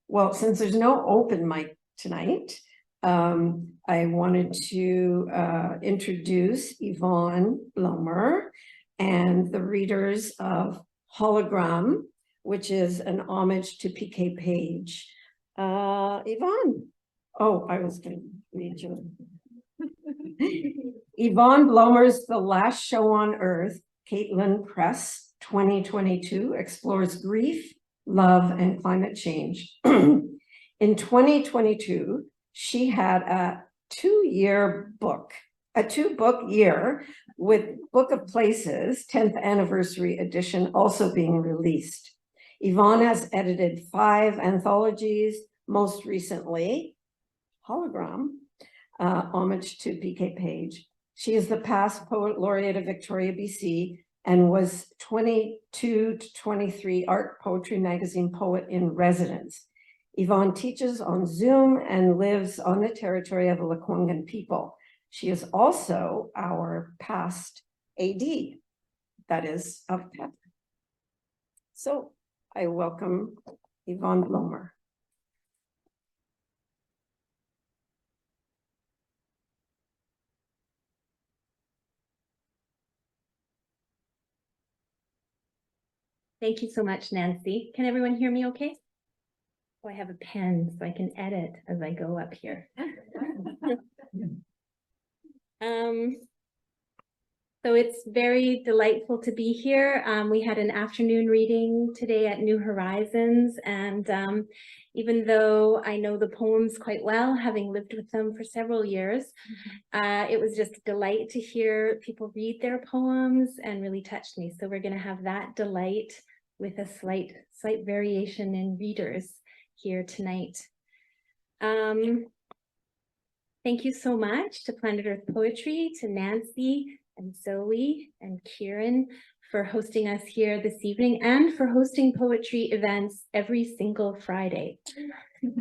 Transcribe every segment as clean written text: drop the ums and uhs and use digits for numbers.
Well, since there's no open mic tonight, I wanted to introduce Yvonne, Blomer, and the readers of Hologram, which is an homage to PK Page. Yvonne. Oh, I was going to read you. Yvonne Blomer's The Last Show on Earth, Caitlin Press, 2022, explores grief, love, and climate change. In 2022, she had a two-book year with Book of Places, 10th anniversary edition, also being released. Yvonne has edited 5 anthologies, most recently, Hologram, homage to PK Page. She is the past poet laureate of Victoria, BC, and was 22 to 23 Art Poetry Magazine Poet in Residence. Yvonne teaches on Zoom and lives on the territory of the Lekwungen people. She is also our past AD, that is of PEP. So I welcome Yvonne Blomer. Thank you so much, Nancy. Can everyone hear me okay? Oh, I have a pen so I can edit as I go up here. So it's very delightful to be here. We had an afternoon reading today at New Horizons, and even though I know the poems quite well, having lived with them for several years, it was just a delight to hear people read their poems and really touched me. So we're going to have that delight with a slight variation in readers here tonight. Thank you so much to Planet Earth Poetry, to Nancy and Zoe and Kieran for hosting us here this evening and for hosting poetry events every single Friday.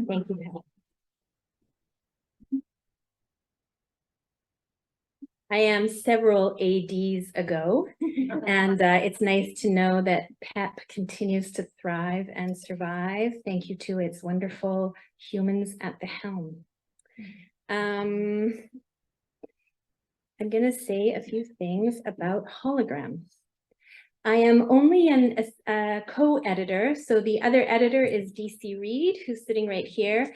Thank you. I am several ADs ago, and it's nice to know that PEP continues to thrive and survive. Thank you to its wonderful humans at the helm. I'm going to say a few things about Hologram. I am only a co-editor, so the other editor is DC Reid, who's sitting right here.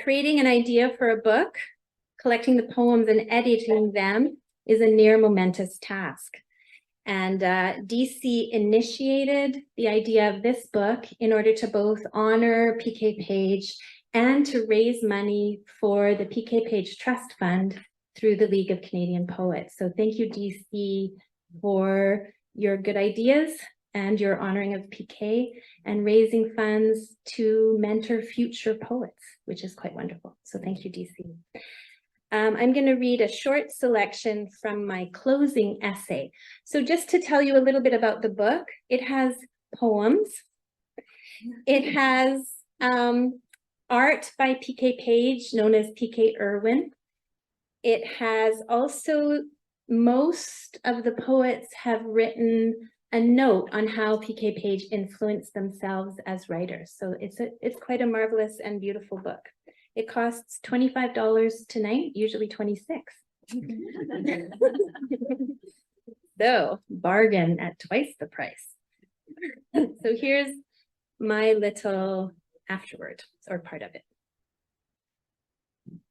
Creating an idea for a book, collecting the poems and editing them is a near momentous task. And DC initiated the idea of this book in order to both honor PK Page and to raise money for the PK Page Trust Fund through the League of Canadian Poets. So thank you, DC, for your good ideas and your honoring of PK and raising funds to mentor future poets, which is quite wonderful. So thank you, DC. I'm going to read a short selection from my closing essay. So just to tell you a little bit about the book, it has poems. It has art by PK Page, known as PK Irwin. It has also, most of the poets have written a note on how PK Page influenced themselves as writers. So it's quite a marvelous and beautiful book. It costs $25 tonight, usually $26. So bargain at twice the price. So here's my little afterword, or part of it.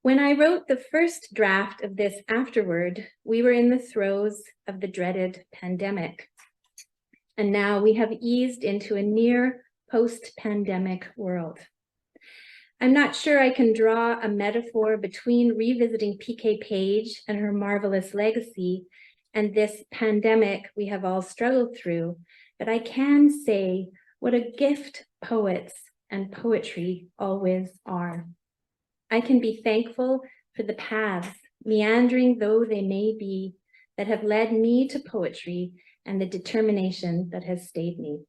When I wrote the first draft of this afterword, we were in the throes of the dreaded pandemic. And now we have eased into a near post-pandemic world. I'm not sure I can draw a metaphor between revisiting PK Page and her marvelous legacy and this pandemic we have all struggled through, but I can say what a gift poets and poetry always are. I can be thankful for the paths, meandering though they may be, that have led me to poetry and the determination that has stayed me.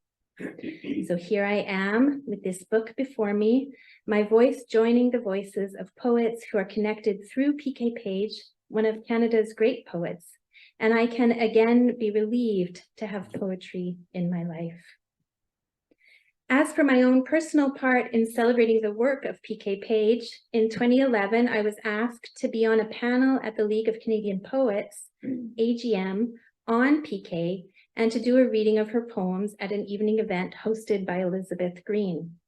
So here I am with this book before me, my voice joining the voices of poets who are connected through PK Page, one of Canada's great poets, and I can again be relieved to have poetry in my life. As for my own personal part in celebrating the work of PK Page, in 2011, I was asked to be on a panel at the League of Canadian Poets, AGM, on PK, and to do a reading of her poems at an evening event hosted by Elizabeth Green.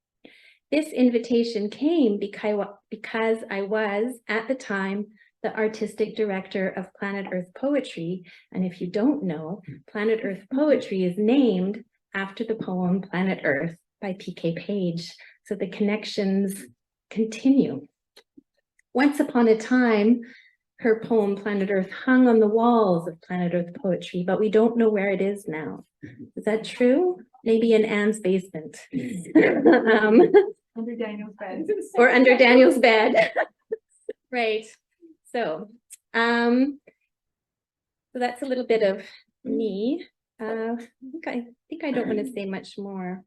This invitation came because I was, at the time, the artistic director of Planet Earth Poetry, and if you don't know, Planet Earth Poetry is named after the poem Planet Earth by PK Page, so the connections continue. Once upon a time, her poem Planet Earth hung on the walls of Planet Earth Poetry, but we don't know where it is now. Is that true? Maybe in Anne's basement. Under Daniel's bed. Or under Daniel's bed. Right. So that's a little bit of me. I think I don't want to say much more.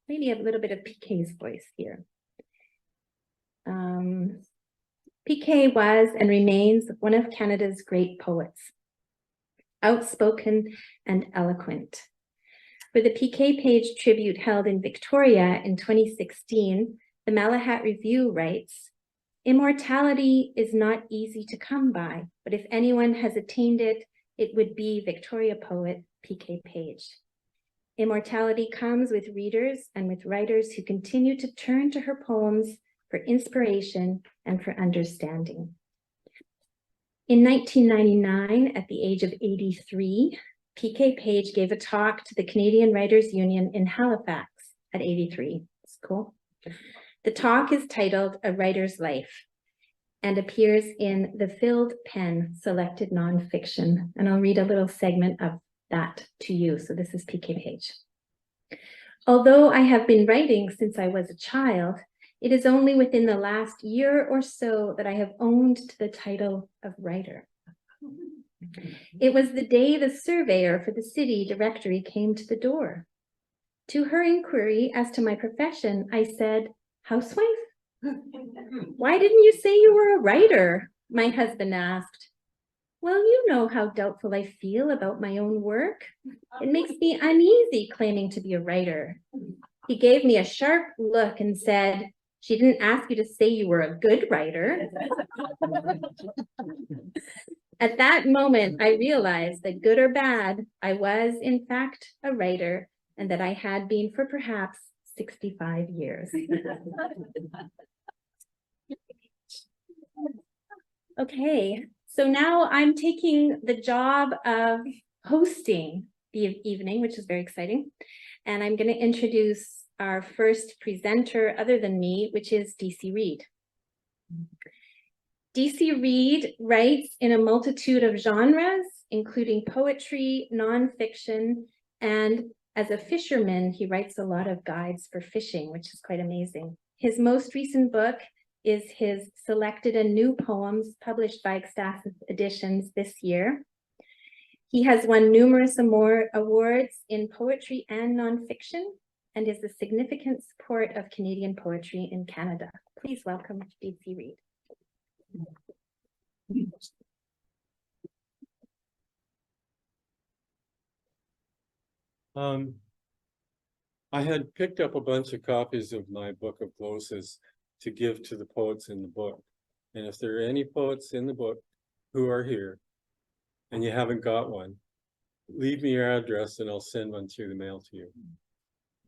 Maybe a little bit of PK's voice here. PK was and remains one of Canada's great poets, outspoken and eloquent. For the PK Page tribute held in Victoria in 2016, the Malahat Review writes, "Immortality is not easy to come by, but if anyone has attained it, it would be Victoria poet PK Page. Immortality comes with readers and with writers who continue to turn to her poems for inspiration and for understanding." In 1999, at the age of 83, PK Page gave a talk to the Canadian Writers Union in Halifax at 83. It's cool. The talk is titled A Writer's Life and appears in the Filled Pen Selected Nonfiction. And I'll read a little segment of that to you. So this is PK Page. "Although I have been writing since I was a child, it is only within the last year or so that I have owned to the title of writer. It was the day the surveyor for the city directory came to the door. To her inquiry as to my profession, I said, 'Housewife?' 'Why didn't you say you were a writer?' my husband asked. 'Well, you know how doubtful I feel about my own work. It makes me uneasy claiming to be a writer.' He gave me a sharp look and said, 'She didn't ask you to say you were a good writer.' At that moment, I realized that good or bad, I was in fact a writer, and that I had been for perhaps 65 years. Okay, so now I'm taking the job of hosting the evening, which is very exciting. And I'm going to introduce our first presenter other than me, which is DC Reid. DC Reid writes in a multitude of genres, including poetry, nonfiction, and as a fisherman, he writes a lot of guides for fishing, which is quite amazing. His most recent book is his Selected and New Poems, published by Ecstasis Editions this year. He has won numerous awards in poetry and nonfiction, and is a significant support of Canadian poetry in Canada. Please welcome DC Reid. I had picked up a bunch of copies of my book of glosses to give to the poets in the book. And if there are any poets in the book who are here and you haven't got one, leave me your address and I'll send one through the mail to you.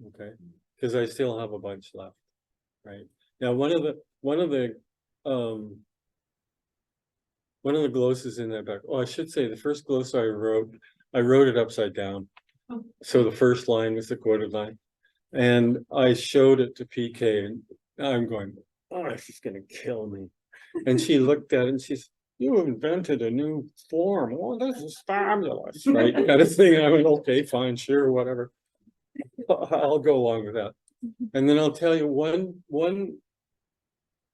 Okay, because I still have a bunch left. Right now, one of the glosses in that book. Oh, I should say the first gloss I wrote it upside down. So the first line was the quoted line, and I showed it to PK, and I'm going, "Oh, she's gonna kill me." And she looked at it and she said, "You invented a new form. Oh, this is fabulous," right? Kind of thing. I went, "Okay, fine, sure, whatever. I'll go along with that." And then I'll tell you one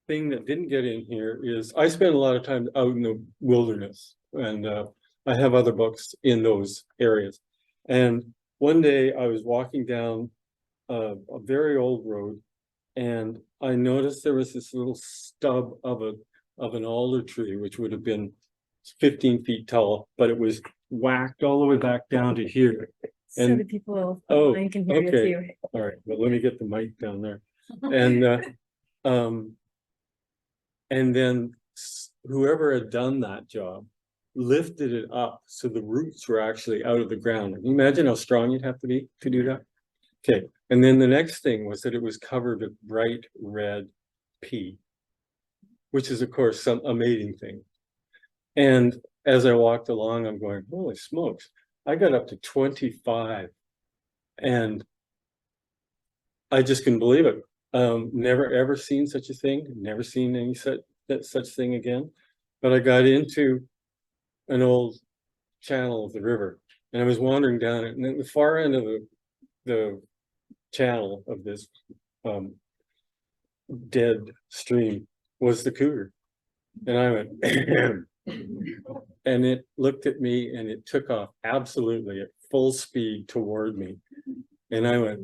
thing that didn't get in here is I spend a lot of time out in the wilderness, and I have other books in those areas. And one day I was walking down a very old road, and I noticed there was this little stub of an alder tree, which would have been 15 feet tall, but it was whacked all the way back down to here. So And- the people Oh, online can hear okay. you too. All right, well, let me get the mic down there. And then whoever had done that job lifted it up so the roots were actually out of the ground. Can you imagine how strong you'd have to be to do that? Okay, and then the next thing was that it was covered with bright red pea, which is of course some amazing thing. And as I walked along, I'm going, holy smokes, I got up to 25 and I just couldn't believe it. Never ever seen such a thing, never seen any such thing again. But I got into an old channel of the river and I was wandering down it, and at the far end of the channel of this dead stream was the cougar. And I went, and it looked at me and it took off absolutely at full speed toward me. And I went,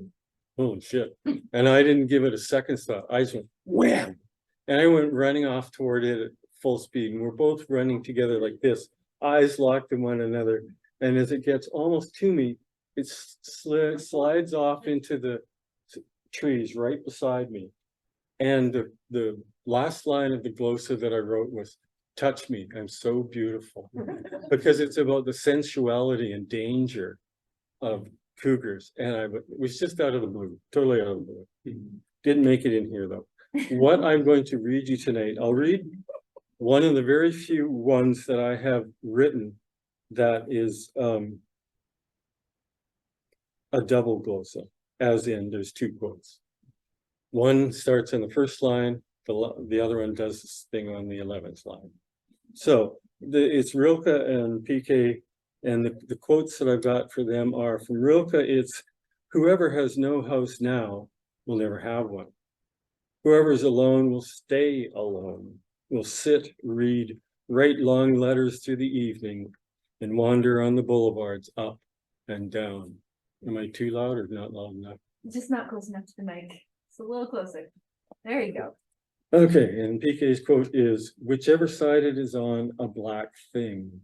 holy shit. And I didn't give it a second's thought. I just went wham. And I went running off toward it at full speed. And we're both running together like this, eyes locked in one another. And as it gets almost to me, it slides off into the trees right beside me. And the last line of the glossa that I wrote was, touch me, I'm so beautiful. Because it's about the sensuality and danger of cougars. And it was just out of the blue, totally out of the blue. Didn't make it in here though. What I'm going to read you tonight, I'll read one of the very few ones that I have written that is a double glossa, as in there's two quotes. One starts in the first line, the other one does this thing on the 11th line. So it's Rilke and PK, and the quotes that I've got for them are from Rilke, it's, whoever has no house now will never have one. Whoever is alone will stay alone, will sit, read, write long letters through the evening, and wander on the boulevards up and down. Am I too loud or not loud enough? Just not close enough to the mic. It's a little closer. There you go. Okay, and PK's quote is, whichever side it is on, a black thing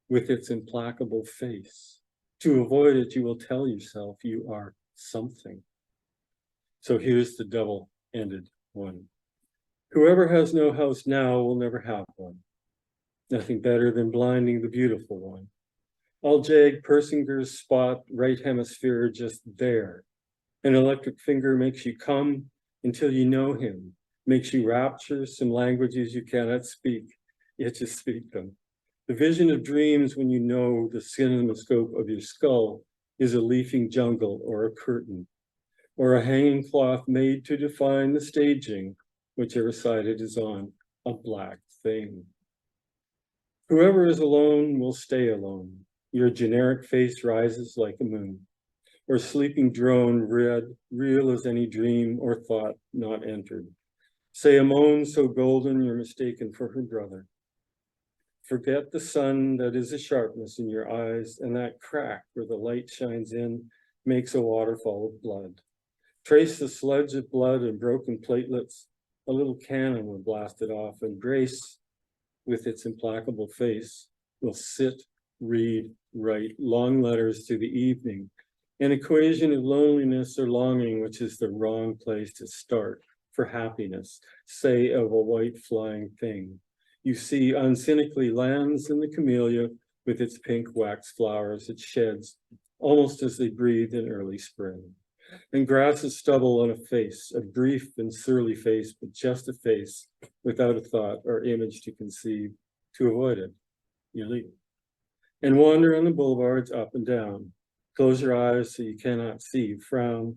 with its implacable face. To avoid it, you will tell yourself you are something. So here's the double-ended one. Whoever has no house now will never have one. Nothing better than blinding the beautiful one. Aljag Persinger's spot, right hemisphere, just there. An electric finger makes you come until you know him, makes you rapture some languages you cannot speak, yet you speak them. The vision of dreams when you know the cinemascope of your skull is a leafing jungle or a curtain, or a hanging cloth made to define the staging, whichever side it is on, a black thing. Whoever is alone will stay alone. Your generic face rises like a moon, or sleeping drone real as any dream or thought not entered. Say a moan so golden you're mistaken for her brother. Forget the sun that is a sharpness in your eyes, and that crack where the light shines in makes a waterfall of blood. Trace the sludge of blood and broken platelets, a little cannon will blast it off, and grace, with its implacable face, will sit, read, write long letters through the evening, an equation of loneliness or longing, which is the wrong place to start for happiness, say of a white flying thing. You see uncynically lands in the camellia with its pink wax flowers it sheds almost as they breathe in early spring. And grasses stubble on a face, a brief and surly face, but just a face without a thought or image to conceive. To avoid it, you leave. And wander on the boulevards up and down. Close your eyes so you cannot see, frown.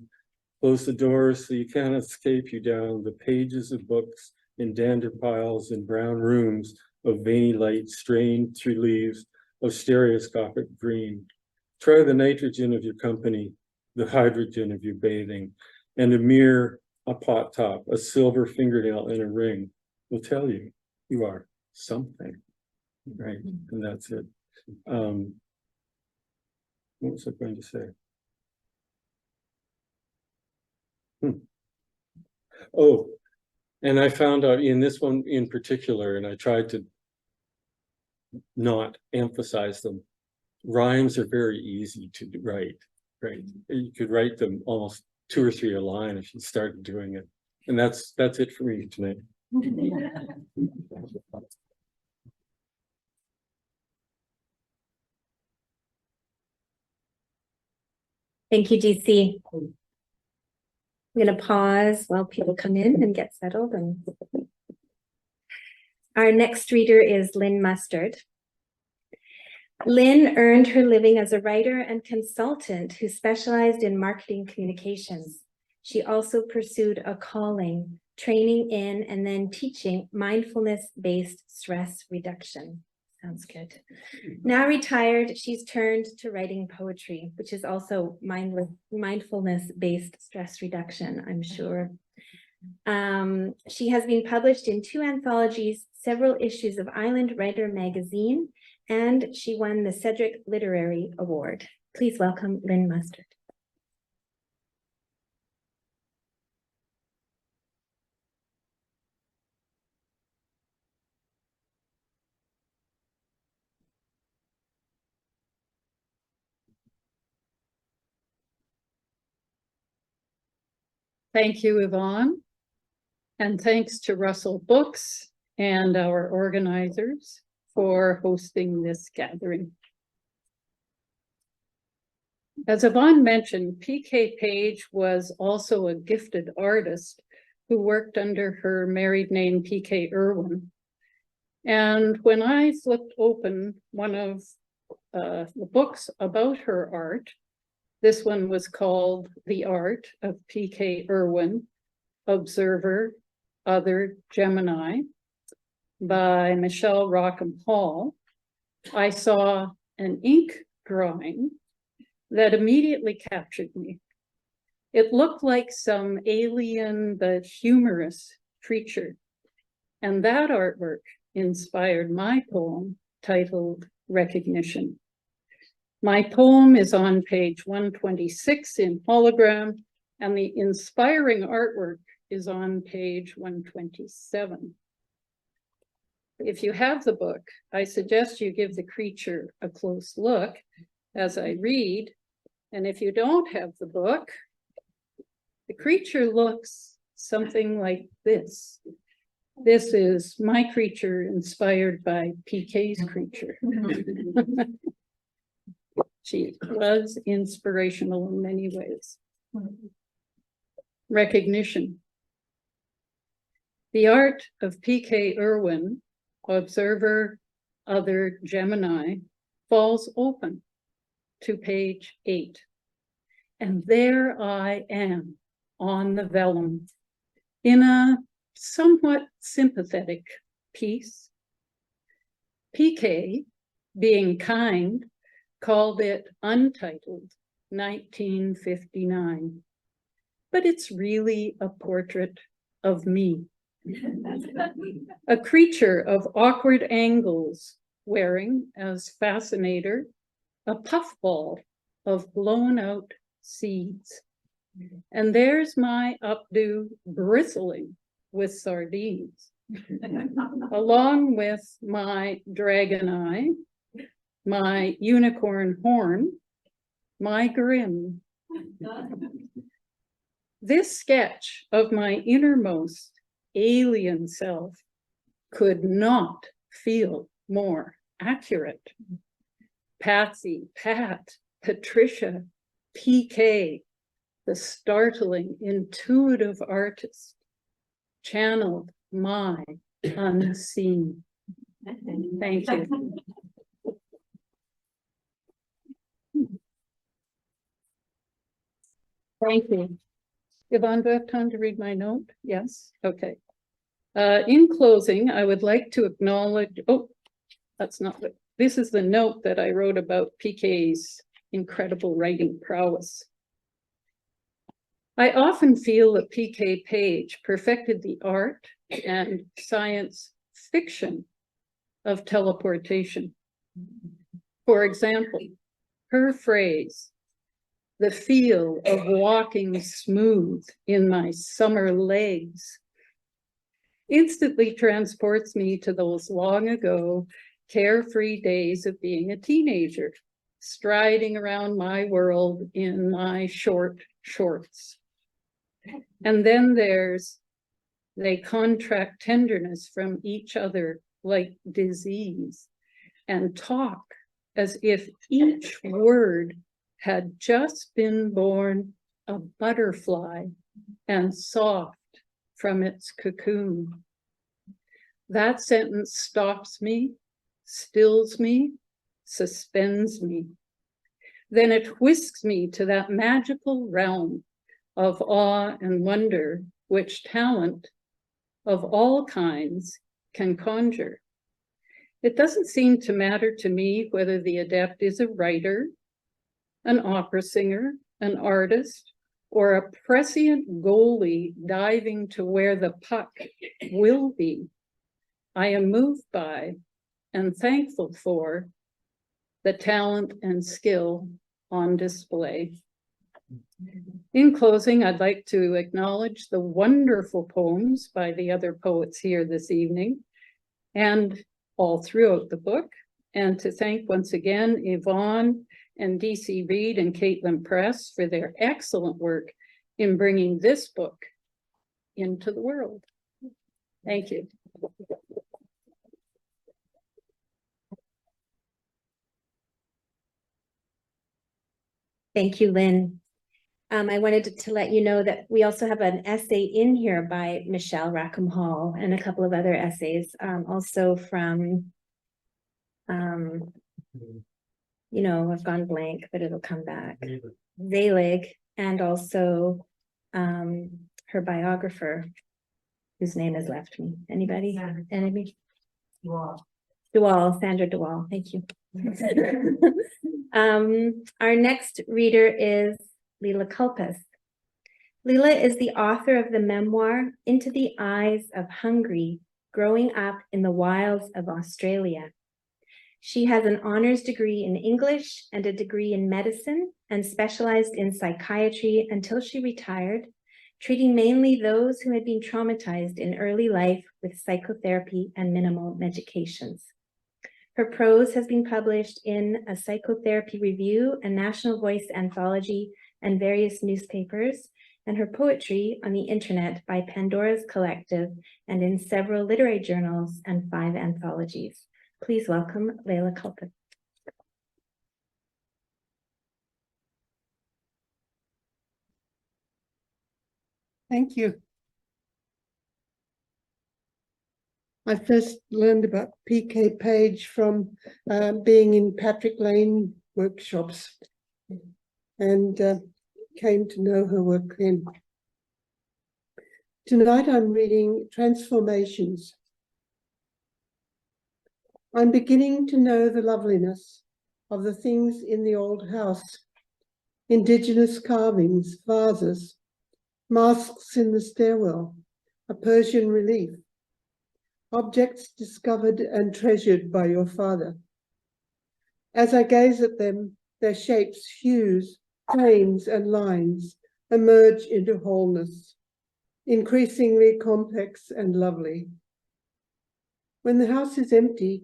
Close the doors so you cannot escape you down the pages of books in dander piles in brown rooms of veiny light strained through leaves of stereoscopic green. Try the nitrogen of your company, the hydrogen of your bathing, and a mirror, a pot top, a silver fingernail, and a ring will tell you you are something, right? And that's it. What was I going to say? Oh, and I found out in this one in particular, and I tried to not emphasize them. Rhymes are very easy to write, right? You could write them almost 2 or 3 a line if you started doing it. And that's it for me tonight. Thank you, DC. I'm gonna pause while people come in and get settled. And our next reader is Lynne Mustard. Lynne earned her living as a writer and consultant who specialized in marketing communications. She also pursued a calling, training in and then teaching mindfulness-based stress reduction. Sounds good. Now retired, she's turned to writing poetry, which is also mindfulness-based stress reduction, I'm sure. She has been published in 2 anthologies, several issues of Island Writer magazine, and she won the Cedric Literary Award. Please welcome Lynne Mustard. Thank you, Yvonne. And thanks to Russell Books and our organizers for hosting this gathering. As Yvonne mentioned, P.K. Page was also a gifted artist who worked under her married name P.K. Irwin. And when I flipped open one of the books about her art, this one was called The Art of P.K. Irwin, Observer, Other, Gemini, by Michelle Rockham Hall. I saw an ink drawing that immediately captured me. It looked like some alien but humorous creature. And that artwork inspired my poem titled Recognition. My poem is on page 126 in Hologram, and the inspiring artwork is on page 127. If you have the book, I suggest you give the creature a close look as I read. And if you don't have the book, the creature looks something like this. This is my creature inspired by PK's creature. She was inspirational in many ways. Recognition. The art of P.K. Irwin, Observer, Other, Gemini, falls open to page 8. And there I am on the vellum in a somewhat sympathetic piece. P.K., being kind, called it Untitled 1959. But it's really a portrait of me. A creature of awkward angles, wearing as fascinator a puffball of blown out seeds. And there's my updo bristling with sardines, along with my dragon eye, my unicorn horn, my grin. This sketch of my innermost alien self could not feel more accurate. Patsy, Pat, Patricia, PK, the startling, intuitive artist, channeled my unseen. Thank you. Thank you. Yvonne, do I have time to read my note? Yes, okay. In closing, I would like to acknowledge, oh, that's not what, this is the note that I wrote about PK's incredible writing prowess. I often feel that P.K. Page perfected the art and science fiction of teleportation. For example, her phrase, "the feel of walking smooth in my summer legs," instantly transports me to those long ago carefree days of being a teenager, striding around my world in my short shorts. And then they contract tenderness from each other like disease and talk as if each word had just been born a butterfly and soft from its cocoon. That sentence stops me, stills me, suspends me. Then it whisks me to that magical realm of awe and wonder which talent of all kinds can conjure. It doesn't seem to matter to me whether the adept is a writer, an opera singer, an artist, or a prescient goalie diving to where the puck will be. I am moved by and thankful for the talent and skill on display. In closing, I'd like to acknowledge the wonderful poems by the other poets here this evening and all throughout the book, and to thank once again Yvonne and DC Reid and Caitlin Press for their excellent work in bringing this book into the world. Thank you. Thank you, Lynne. I wanted to let you know that we also have an essay in here by Michelle Rackham Hall and a couple of other essays, also from, you know, I've gone blank, but it'll come back. Zelig, and also her biographer, whose name has left me. Anybody? Anybody? Duval, Sandra Duval, thank you. Our next reader is Leila Kulpas. Leila is the author of the memoir, Into the Eyes of Hungry, Growing Up in the Wilds of Australia. She has an honors degree in English and a degree in medicine and specialized in psychiatry until she retired, treating mainly those who had been traumatized in early life with psychotherapy and minimal medications. Her prose has been published in a psychotherapy review, a National Voice anthology, and various newspapers, and her poetry on the internet by Pandora's Collective and in several literary journals and 5 anthologies. Please welcome Leila Kulpas. Thank you. I first learned about PK Page from being in Patrick Lane workshops and came to know her work then. Tonight I'm reading Transformations. I'm beginning to know the loveliness of the things in the old house. Indigenous carvings, vases, masks in the stairwell, a Persian relief. Objects discovered and treasured by your father. As I gaze at them, their shapes, hues, planes and lines emerge into wholeness, increasingly complex and lovely. When the house is empty,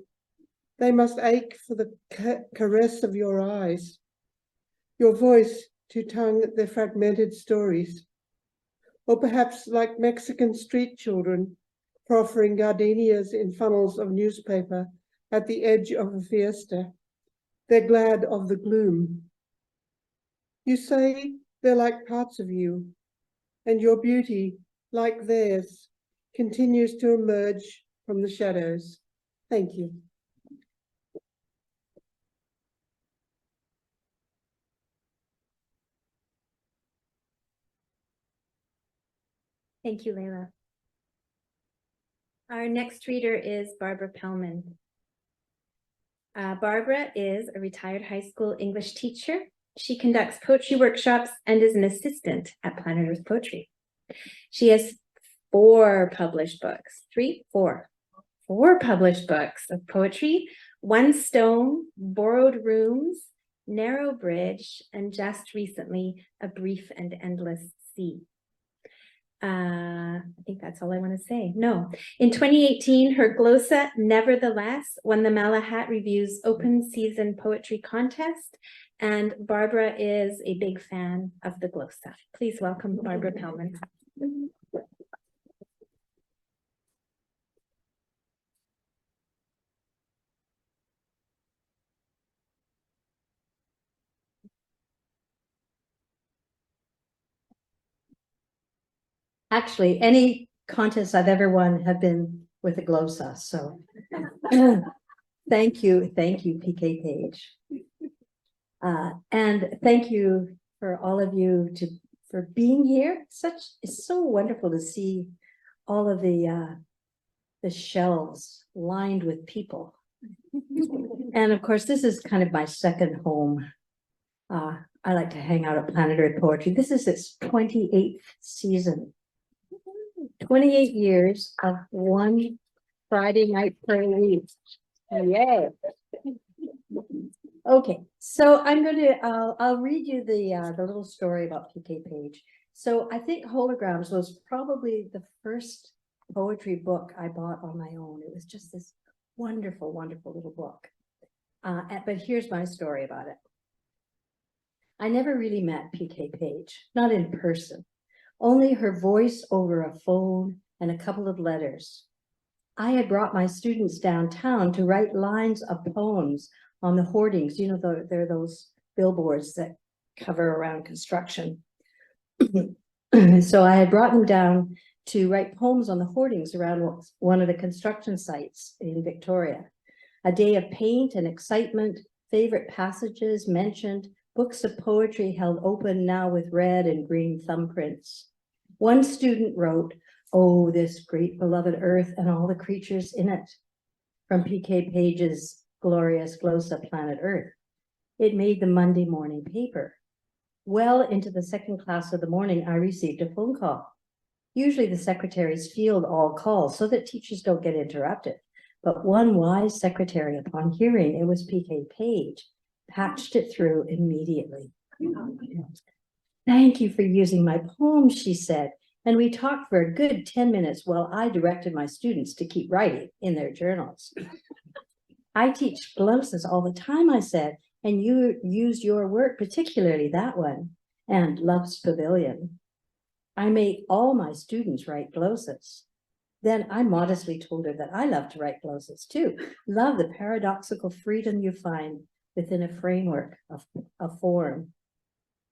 they must ache for the caress of your eyes, your voice to tongue their fragmented stories, or perhaps like Mexican street children, proffering gardenias in funnels of newspaper at the edge of a fiesta. They're glad of the gloom. You say they're like parts of you, and your beauty, like theirs, continues to emerge from the shadows. Thank you. Thank you, Leila. Our next reader is Barbara Pelman. Barbara is a retired high school English teacher. She conducts poetry workshops and is an assistant at Planet Earth Poetry. She has 4 published books, 4 published books of poetry, One Stone, Borrowed Rooms, Narrow Bridge, and just recently, A Brief and Endless Sea. I think that's all I want to say. No, in 2018, her glossa, Nevertheless, won the Malahat Review's Open Season Poetry Contest, and Barbara is a big fan of the glossa. Please welcome Barbara Pelman. Actually, any contest I've ever won have been with a glossa, so. Thank you, PK Page. And thank you for all of you for being here. It's so wonderful to see all of the shelves lined with people. And of course, this is kind of my second home. I like to hang out at Planet Earth Poetry. This is its 28th season. 28 years of one Friday night per week. Yay. Okay, so I'm going to, I'll read you the little story about PK Page. So I think Holograms was probably the first poetry book I bought on my own. It was just this wonderful, wonderful little book. But here's my story about it. I never really met PK Page, not in person. Only her voice over a phone and a couple of letters. I had brought my students downtown to write lines of poems on the hoardings. You know, there are those billboards that cover around construction. So I had brought them down to write poems on the hoardings around one of the construction sites in Victoria. A day of paint and excitement, favorite passages mentioned, books of poetry held open now with red and green thumbprints. One student wrote, "Oh, this great beloved earth and all the creatures in it," from PK Page's glorious glossa Planet Earth. It made the Monday morning paper. Well into the second class of the morning, I received a phone call. Usually the secretaries field all calls so that teachers don't get interrupted. But one wise secretary, upon hearing it was PK Page, patched it through immediately. "Thank you for using my poem," she said. And we talked for a good 10 minutes while I directed my students to keep writing in their journals. "I teach glossas all the time," I said, "and you use your work, particularly that one, and Love's Pavilion. I make all my students write glossas." Then I modestly told her that I love to write glossas too. Love the paradoxical freedom you find within a framework of a form.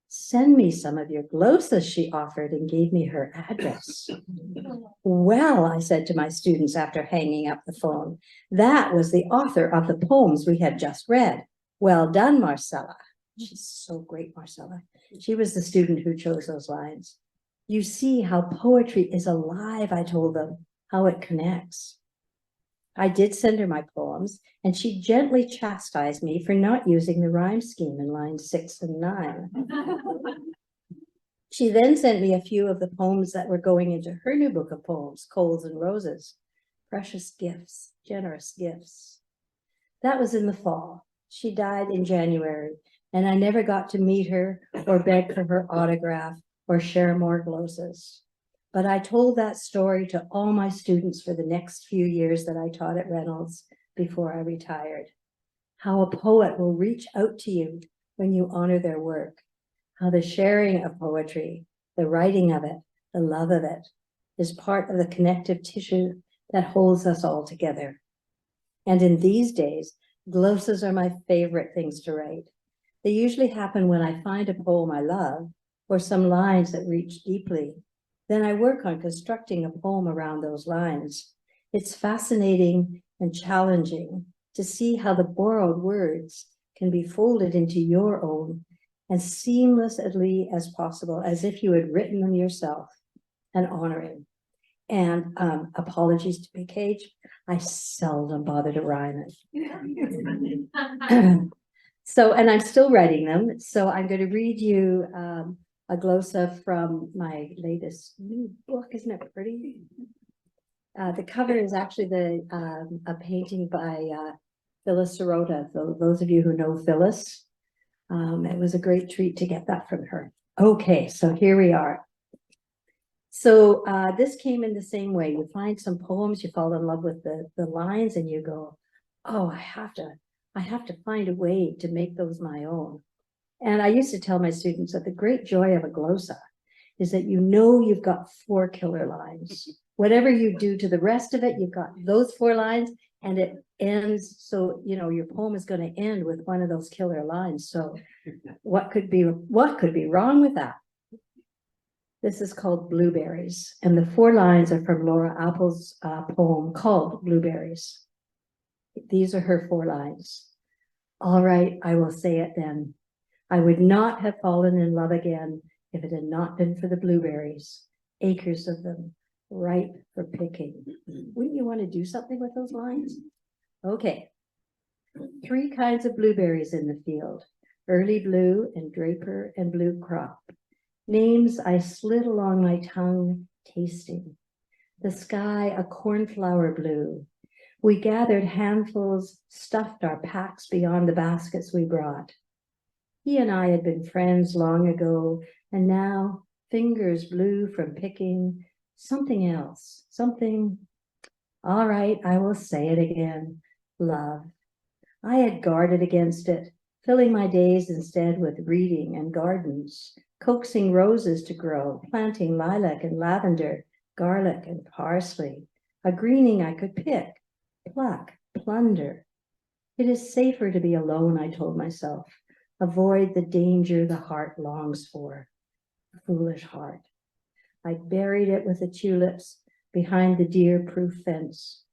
"Send me some of your glossas," she offered, and gave me her address. "Well," I said to my students after hanging up the phone, "that was the author of the poems we had just read. Well done, Marcella." She's so great, Marcella. She was the student who chose those lines. "You see how poetry is alive," I told them, "how it connects." I did send her my poems, and she gently chastised me for not using the rhyme scheme in lines 6 and 9. She then sent me a few of the poems that were going into her new book of poems, Coals and Roses. Precious gifts, generous gifts. That was in the fall. She died in January, and I never got to meet her or beg for her autograph or share more glossas. But I told that story to all my students for the next few years that I taught at Reynolds before I retired. How a poet will reach out to you when you honor their work. How the sharing of poetry, the writing of it, the love of it, is part of the connective tissue that holds us all together. And in these days, glossas are my favorite things to write. They usually happen when I find a poem I love or some lines that reach deeply. Then I work on constructing a poem around those lines. It's fascinating and challenging to see how the borrowed words can be folded into your own as seamlessly as possible, as if you had written them yourself, and honoring. And apologies to PK, I seldom bother to rhyme it. So, and I'm still writing them. So I'm going to read you a glossa from my latest new book. Isn't it pretty? The cover is actually a painting by Phyllis Sirota. So those of you who know Phyllis, it was a great treat to get that from her. Okay, so here we are. So this came in the same way. You find some poems, you fall in love with the lines, and you go, oh, I have to find a way to make those my own. And I used to tell my students that the great joy of a glossa is that you know you've got 4 killer lines. Whatever you do to the rest of it, you've got those 4 lines, and it ends. So, you know, your poem is going to end with one of those killer lines. So what could be wrong with that? This is called Blueberries, and the 4 lines are from Laura Apple's poem called Blueberries. These are her 4 lines. All right, I will say it then. I would not have fallen in love again if it had not been for the blueberries, acres of them, ripe for picking. Wouldn't you want to do something with those lines? Okay. 3 kinds of blueberries in the field: early blue and draper and blue crop. Names I slid along my tongue, tasting. The sky a cornflower blue. We gathered handfuls, stuffed our packs beyond the baskets we brought. He and I had been friends long ago, and now fingers blue from picking something else, something. All right, I will say it again. Love. I had guarded against it, filling my days instead with reading and gardens, coaxing roses to grow, planting lilac and lavender, garlic and parsley, a greening I could pick, pluck, plunder. It is safer to be alone, I told myself. Avoid the danger the heart longs for. Foolish heart. I buried it with the tulips behind the deer-proof fence.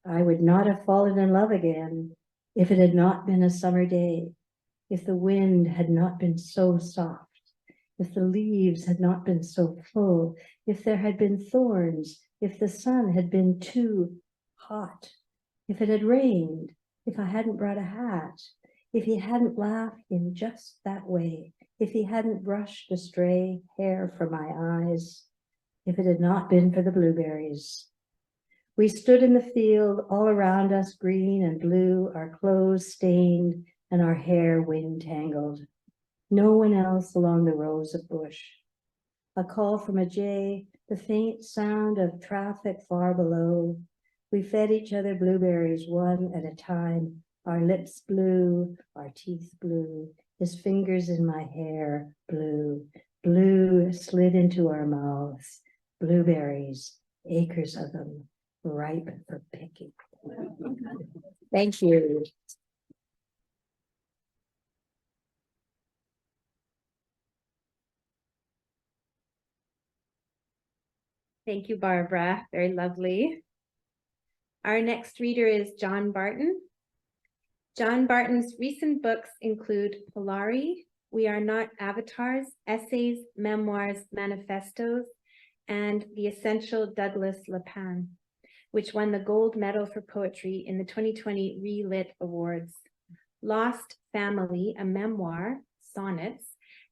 I would not have fallen in love again if it had not been a summer day, if the wind had not been so soft, if the leaves had not been so full, if there had been thorns, if the sun had been too hot, if it had rained, if I hadn't brought a hat, if he hadn't laughed in just that way, if he hadn't brushed a stray hair from my eyes, if it had not been for the blueberries. We stood in the field, all around us green and blue, our clothes stained and our hair wind-tangled. No one else along the rows of bush. A call from a jay, the faint sound of traffic far below. We fed each other blueberries one at a time, our lips blue, our teeth blue, his fingers in my hair blue. Blue slid into our mouths. Blueberries, acres of them, ripe for picking. Thank you. Thank you, Barbara. Very lovely. Our next reader is John Barton. John Barton's recent books include Polari, We Are Not Avatars, Essays, Memoirs, Manifestos, and The Essential Douglas Lapin, which won the gold medal for poetry in the 2020 Relit Awards. Lost Family, a memoir, sonnets,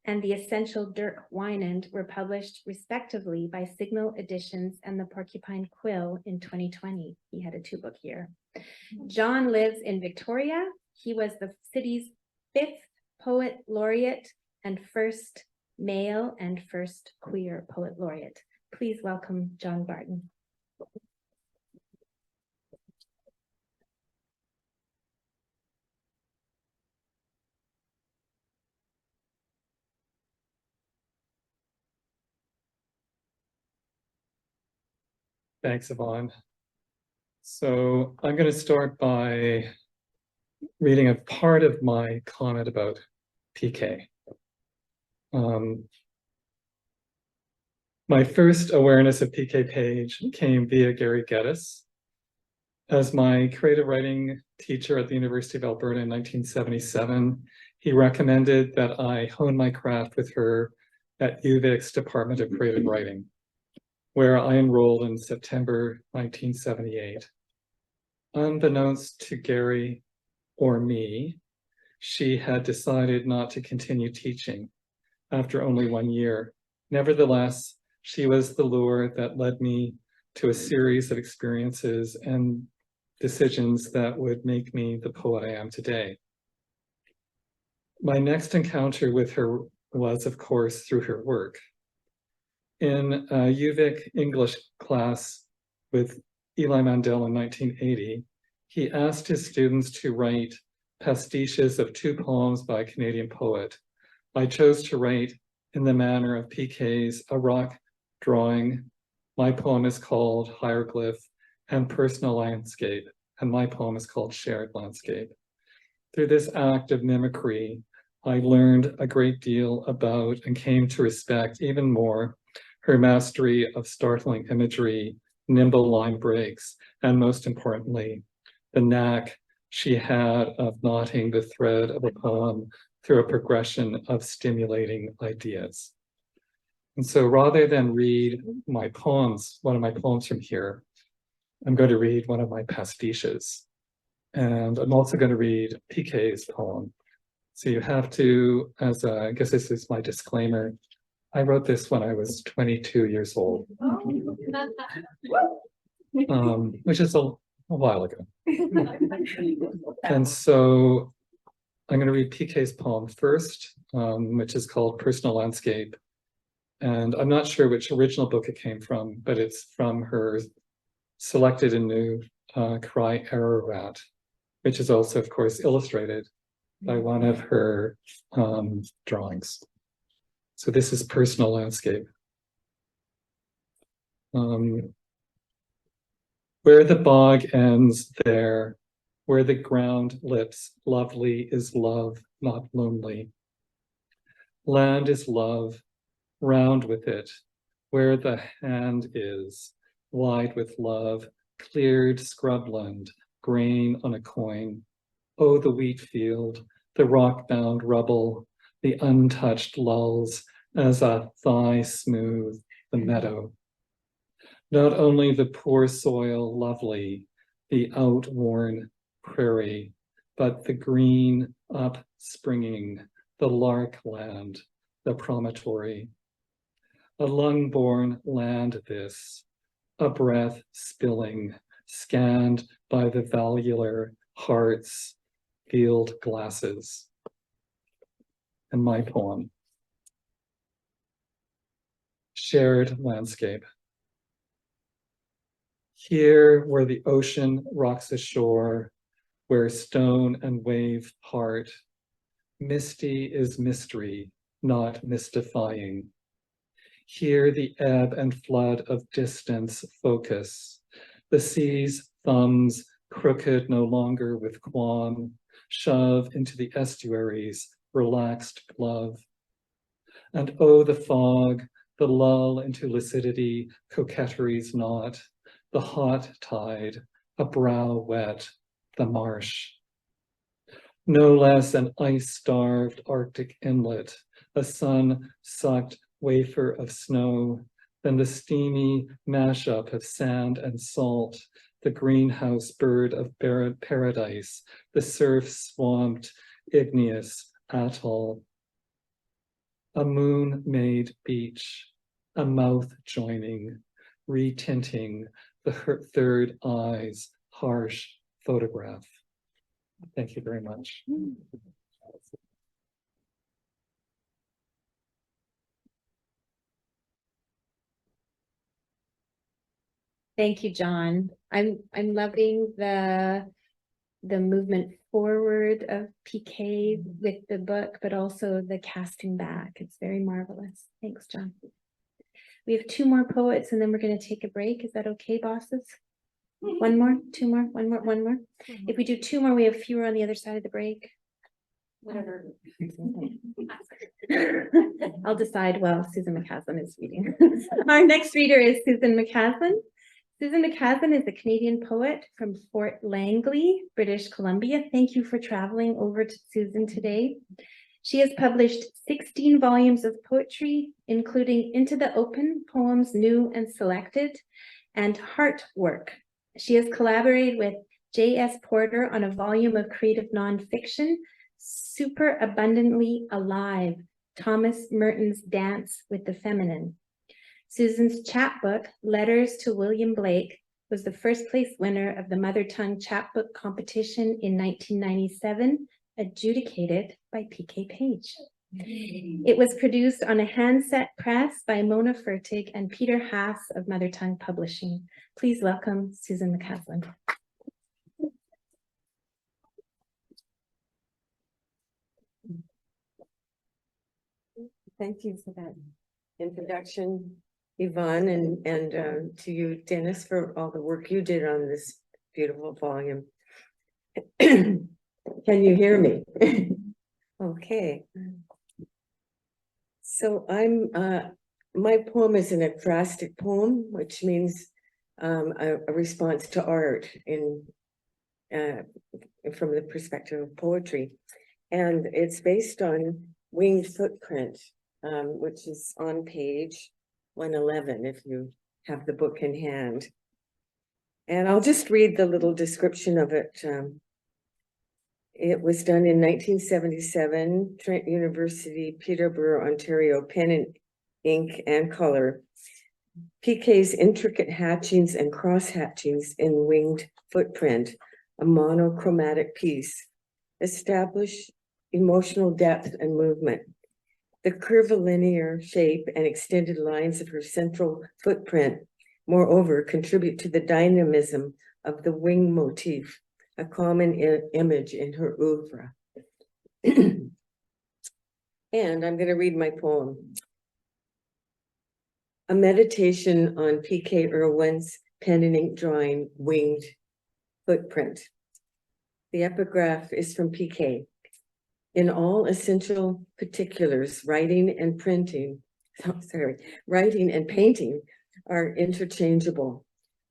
and The Essential Dirk Wynand were published respectively by Signal Editions and The Porcupine Quill in 2020. He had a 2-book year. John lives in Victoria. He was the city's 5th poet laureate and first male and first queer poet laureate. Please welcome John Barton. Thanks, Yvonne. So I'm going to start by reading a part of my comment about PK. My first awareness of PK Page came via Gary Geddes. As my creative writing teacher at the University of Alberta in 1977, he recommended that I hone my craft with her at UVic's Department of Creative Writing, where I enrolled in September 1978. Unbeknownst to Gary or me, she had decided not to continue teaching after only 1 year. Nevertheless, she was the lure that led me to a series of experiences and decisions that would make me the poet I am today. My next encounter with her was, of course, through her work. In a UVic English class with Eli Mandel in 1980, he asked his students to write pastiches of 2 poems by a Canadian poet. I chose to write in the manner of PK's A Rock Drawing. My poem is called Hieroglyph, and Personal Landscape, and my poem is called Shared Landscape. Through this act of mimicry, I learned a great deal about and came to respect even more her mastery of startling imagery, nimble line breaks, and most importantly, the knack she had of knotting the thread of a poem through a progression of stimulating ideas. And so rather than read my poems, one of my poems from here, I'm going to read one of my pastiches. And I'm also going to read PK's poem. So you have to, as I guess this is my disclaimer, I wrote this when I was 22 years old, which is a while ago. And so I'm going to read PK's poem first, which is called Personal Landscape. And I'm not sure which original book it came from, but it's from her Selected and New Cry Ararat, which is also, of course, illustrated by one of her drawings. So this is Personal Landscape. Where the bog ends there, where the ground lips, lovely is love, not lonely. Land is love, round with it, where the hand is, wide with love, cleared scrubland, grain on a coin. Oh, the wheat field, the rock-bound rubble, the untouched lulls, as a thigh smooth the meadow. Not only the poor soil lovely, the outworn prairie, but the green upspringing, the lark land, the promontory. A lung-born land this, a breath spilling, scanned by the valvular heart's field glasses. And my poem, Shared Landscape. Here where the ocean rocks ashore, where stone and wave part, misty is mystery, not mystifying. Here the ebb and flood of distance focus, the sea's thumbs crooked no longer with qualm, shove into the estuary's relaxed glove. And oh, the fog, the lull into lucidity, coquetry's knot, the hot tide, a brow wet, the marsh. No less an ice-starved Arctic inlet, a sun-sucked wafer of snow, than the steamy mashup of sand and salt, the greenhouse bird of paradise, the surf-swamped igneous atoll. A moon-made beach, a mouth joining, retinting the third eye's harsh photograph. Thank you very much. Thank you, John. I'm loving the movement forward of PK with the book, but also the casting back. It's very marvelous. Thanks, John. We have 2 more poets and then we're going to take a break. Is that okay, bosses? One more, 2 more, one more. If we do 2 more, we have fewer on the other side of the break. Whatever. I'll decide while Susan McCaslin is reading. Our next reader is Susan McCaslin. Susan McCaslin is a Canadian poet from Fort Langley, British Columbia. Thank you for traveling over to Susan today. She has published 16 volumes of poetry, including Into the Open, Poems New and Selected, and Heart Work. She has collaborated with J.S. Porter on a volume of creative nonfiction, Super Abundantly Alive, Thomas Merton's Dance with the Feminine. Susan's chapbook, Letters to William Blake, was the first place winner of the Mother Tongue Chapbook Competition in 1997, adjudicated by PK Page. It was produced on a handset press by Mona Fertig and Peter Haas of Mother Tongue Publishing. Please welcome Susan McCaslin. Thank you for that introduction, Yvonne, and to you, Dennis, for all the work you did on this beautiful volume. Can you hear me? Okay. So my poem is an acrostic poem, which means a response to art from the perspective of poetry. And it's based on Winged Footprint, which is on page 111 if you have the book in hand. And I'll just read the little description of it. It was done in 1977, Trent University, Peterborough, Ontario, pen and ink and color. PK's intricate hatchings and cross hatchings in Winged Footprint, a monochromatic piece, establish emotional depth and movement. The curvilinear shape and extended lines of her central footprint, moreover, contribute to the dynamism of the wing motif, a common image in her oeuvre. And I'm going to read my poem. A meditation on P.K. Irwin's pen and ink drawing, Winged Footprint. The epigraph is from P.K. In all essential particulars, writing and painting are interchangeable.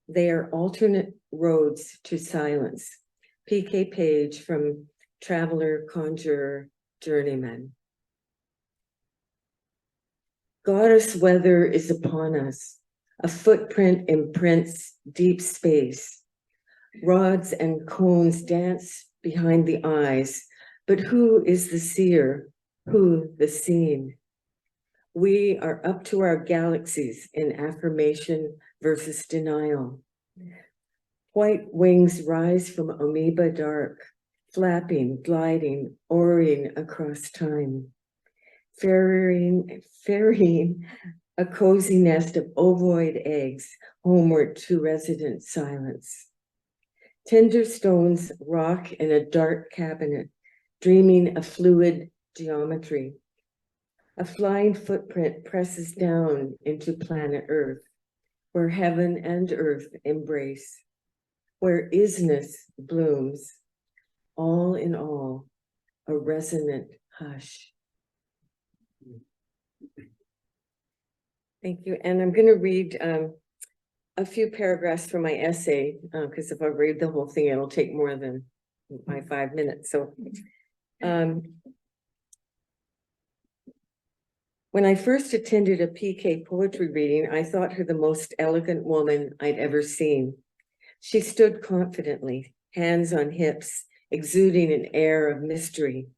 They are alternate roads to silence. P.K. Page from Traveler, Conjurer, Journeyman. Goddess weather is upon us. A footprint imprints deep space. Rods and cones dance behind the eyes. But who is the seer? Who the seen? We are up to our galaxies in affirmation versus denial. White wings rise from amoeba dark, flapping, gliding, oaring across time. Ferrying a cozy nest of ovoid eggs homeward to resident silence. Tender stones rock in a dark cabinet, dreaming a fluid geometry. A flying footprint presses down into planet Earth, where heaven and earth embrace, where isness blooms, all in all, a resonant hush. Thank you. And I'm going to read a few paragraphs from my essay, because if I read the whole thing, it'll take more than my 5 minutes. So when I first attended a PK poetry reading, I thought her the most elegant woman I'd ever seen. She stood confidently, hands on hips, exuding an air of mystery.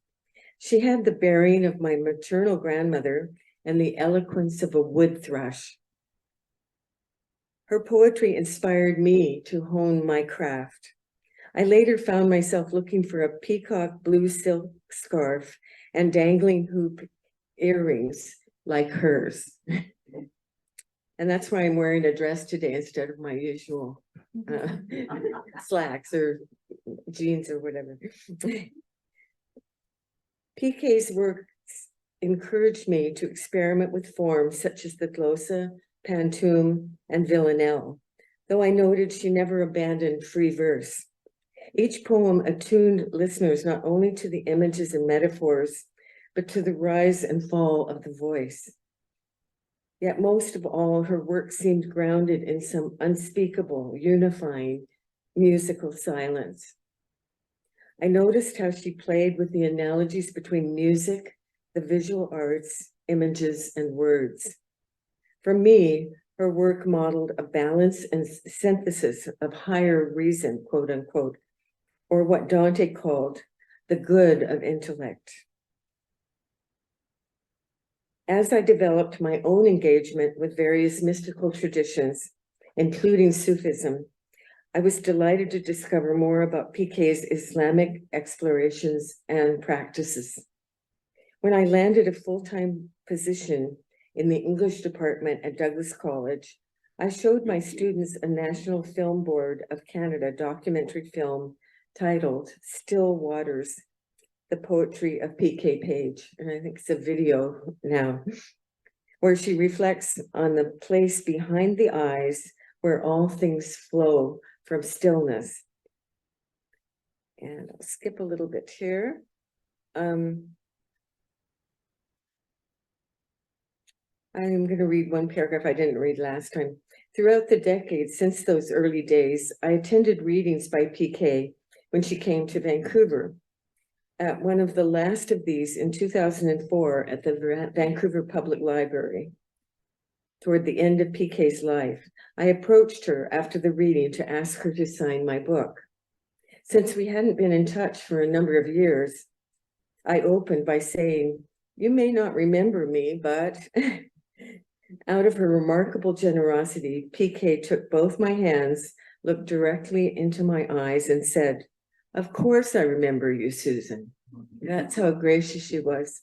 She had the bearing of my maternal grandmother and the eloquence of a wood thrush. Her poetry inspired me to hone my craft. I later found myself looking for a peacock blue silk scarf and dangling hoop earrings like hers. And that's why I'm wearing a dress today instead of my usual slacks or jeans or whatever. PK's work encouraged me to experiment with forms such as the glossa, pantoum, and villanelle, though I noted she never abandoned free verse. Each poem attuned listeners not only to the images and metaphors, but to the rise and fall of the voice. Yet most of all, her work seemed grounded in some unspeakable, unifying musical silence. I noticed how she played with the analogies between music, the visual arts, images, and words. For me, her work modeled a balance and synthesis of higher reason, quote unquote, or what Dante called the good of intellect. As I developed my own engagement with various mystical traditions, including Sufism, I was delighted to discover more about PK's Islamic explorations and practices. When I landed a full-time position in the English department at Douglas College, I showed my students a National Film Board of Canada documentary film titled Still Waters, the Poetry of P.K. Page. And I think it's a video now, where she reflects on the place behind the eyes where all things flow from stillness. And I'll skip a little bit here. I'm going to read one paragraph I didn't read last time. Throughout the decades since those early days, I attended readings by PK when she came to Vancouver. At one of the last of these in 2004 at the Vancouver Public Library, toward the end of PK's life, I approached her after the reading to ask her to sign my book. Since we hadn't been in touch for a number of years, I opened by saying, "You may not remember me, but..." Out of her remarkable generosity, PK took both my hands, looked directly into my eyes and said, "Of course I remember you, Susan." That's how gracious she was.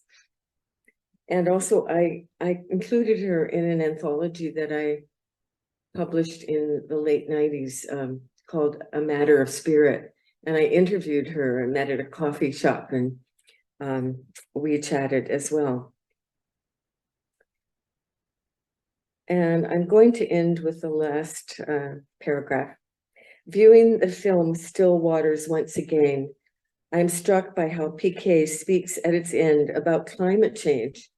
And also I included her in an anthology that I published in the late 90s called A Matter of Spirit. And I interviewed her and met at a coffee shop, and we chatted as well. And I'm going to end with the last paragraph. Viewing the film Still Waters once again, I'm struck by how PK speaks at its end about climate change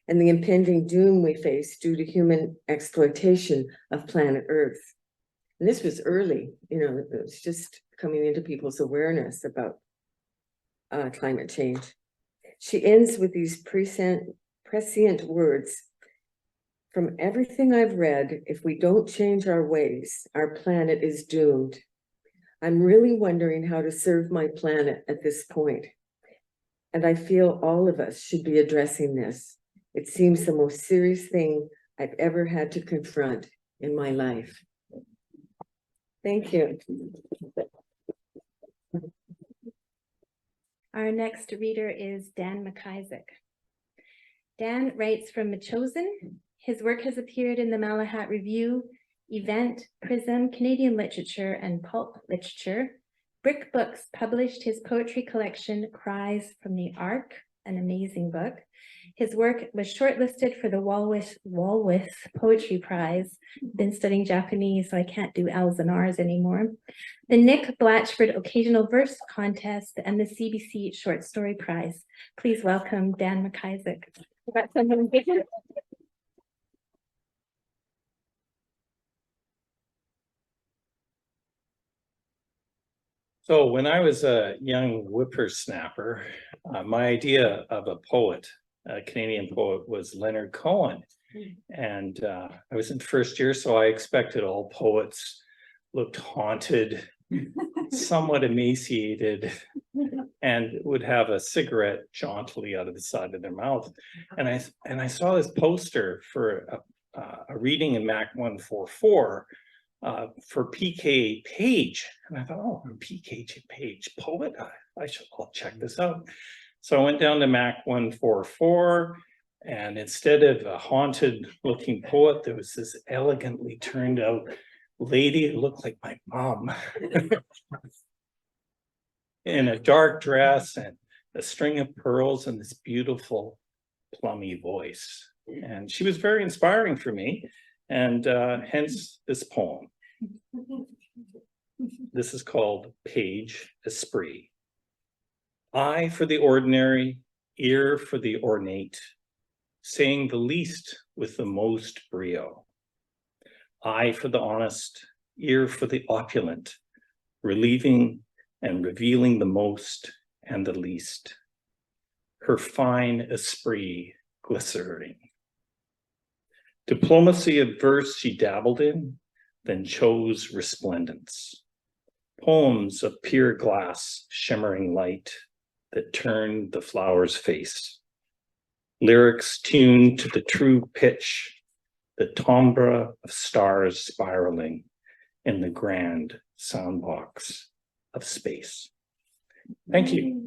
and the impending doom we face due to human exploitation of planet Earth. And this was early, it was just coming into people's awareness about climate change. She ends with these prescient words. "From everything I've read, if we don't change our ways, our planet is doomed. I'm really wondering how to serve my planet at this point. And I feel all of us should be addressing this. It seems the most serious thing I've ever had to confront in my life." Thank you. Our next reader is Dan MacIsaac. Dan writes from McCaslin. His work has appeared in the Malahat Review, Event, Prism, Canadian Literature, and Pulp Literature. Brick Books published his poetry collection, Cries from the Ark, an amazing book. His work was shortlisted for the Walworth Poetry Prize. Been studying Japanese, so I can't do L's and R's anymore. The Nick Blatchford Occasional Verse Contest and the CBC Short Story Prize. Please welcome Dan MacIsaac. So when I was a young whippersnapper, my idea of a poet, a Canadian poet, was Leonard Cohen. And I was in first year, so I expected all poets looked haunted, somewhat emaciated, and would have a cigarette jauntily out of the side of their mouth. And I saw this poster for a reading in Mac 144 for PK Page. And I thought, oh, PK Page, poet, I'll check this out. So I went down to Mac 144, and instead of a haunted looking poet, there was this elegantly turned out lady who looked like my mom in a dark dress and a string of pearls and this beautiful plummy voice. And she was very inspiring for me, and hence this poem. This is called Page Esprit. Eye for the ordinary, ear for the ornate, saying the least with the most brio. Eye for the honest, ear for the opulent, relieving and revealing the most and the least. Her fine esprit glycerating. Diplomacy of verse she dabbled in, then chose resplendence. Poems of pure glass, shimmering light that turned the flower's face. Lyrics tuned to the true pitch, the timbre of stars spiraling in the grand soundbox of space. Thank you.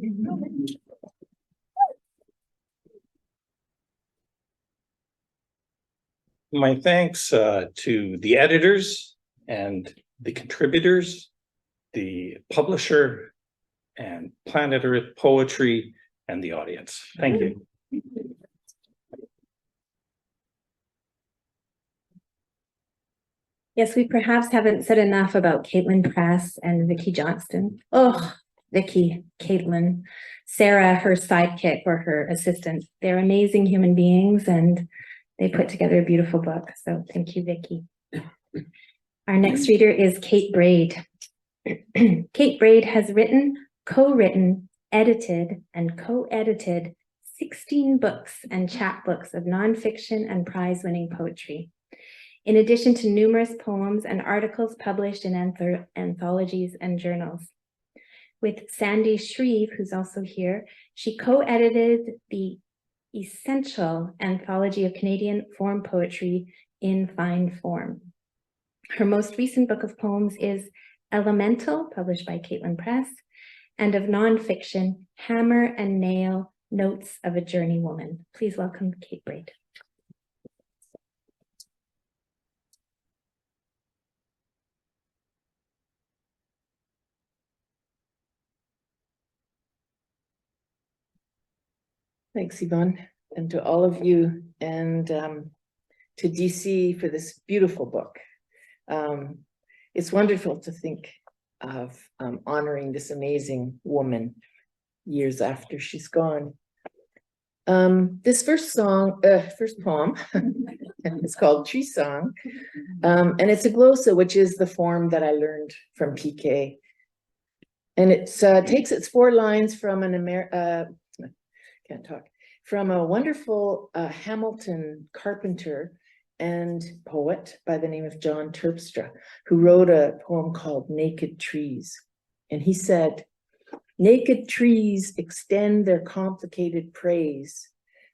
My thanks to the editors and the contributors, the publisher, and Planet Earth Poetry, and the audience. Thank you. Yes, we perhaps haven't said enough about Caitlin Press and Vicki Johnston. Oh, Vicki, Caitlin, Sarah, her sidekick or her assistant. They're amazing human beings and they put together a beautiful book. So thank you, Vicki. Our next reader is Kate Braid. Kate Braid has written, co-written, edited, and co-edited 16 books and chapbooks of nonfiction and prize-winning poetry, in addition to numerous poems and articles published in anthologies and journals. With Sandy Shreve, who's also here, she co-edited the essential anthology of Canadian form poetry in fine form. Her most recent book of poems is Elemental, published by Caitlin Press, and of nonfiction, Hammer and Nail, Notes of a Journeywoman. Please welcome Kate Braid. Thanks, Yvonne, and to all of you, and to DC for this beautiful book. It's wonderful to think of honoring this amazing woman years after she's gone. This first poem is called Tree Song, and it's a glossa, which is the form that I learned from PK. And it takes its 4 lines from from a wonderful Hamilton carpenter and poet by the name of John Terpstra, who wrote a poem called Naked Trees. And he said, naked trees extend their complicated praise.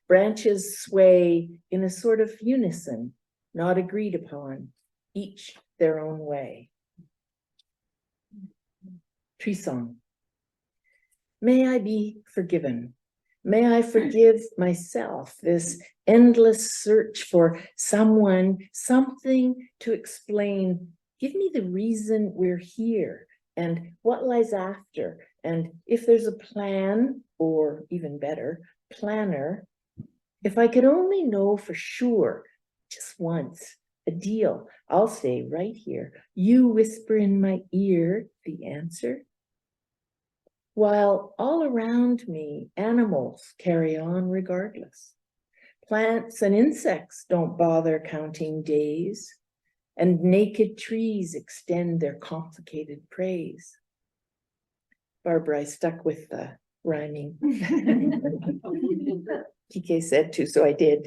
Branches sway in a sort of unison, not agreed upon, each their own way. Tree Song. May I be forgiven. May I forgive myself this endless search for someone, something to explain. Give me the reason we're here and what lies after. And if there's a plan, or even better, planner, if I could only know for sure, just once, a deal, I'll say right here, you whisper in my ear the answer. While all around me, animals carry on regardless. Plants and insects don't bother counting days, and naked trees extend their complicated praise. Barbara, I stuck with the rhyming. PK said to, so I did.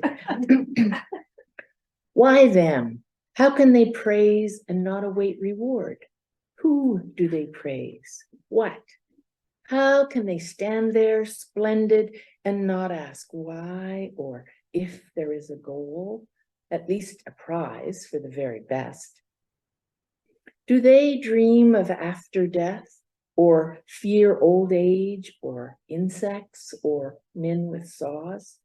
Why them? How can they praise and not await reward? Who do they praise? What? How can they stand there splendid and not ask why, or if there is a goal, at least a prize for the very best? Do they dream of after death, or fear old age, or insects, or men with saws?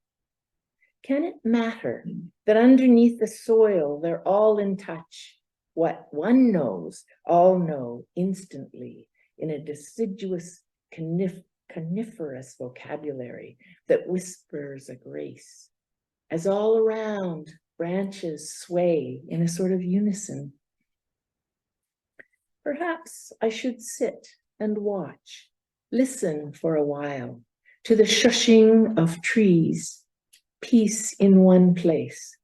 Can it matter that underneath the soil they're all in touch? What one knows, all know instantly in a deciduous coniferous vocabulary that whispers a grace, as all around branches sway in a sort of unison. Perhaps I should sit and watch, listen for a while to the shushing of trees, peace in one place,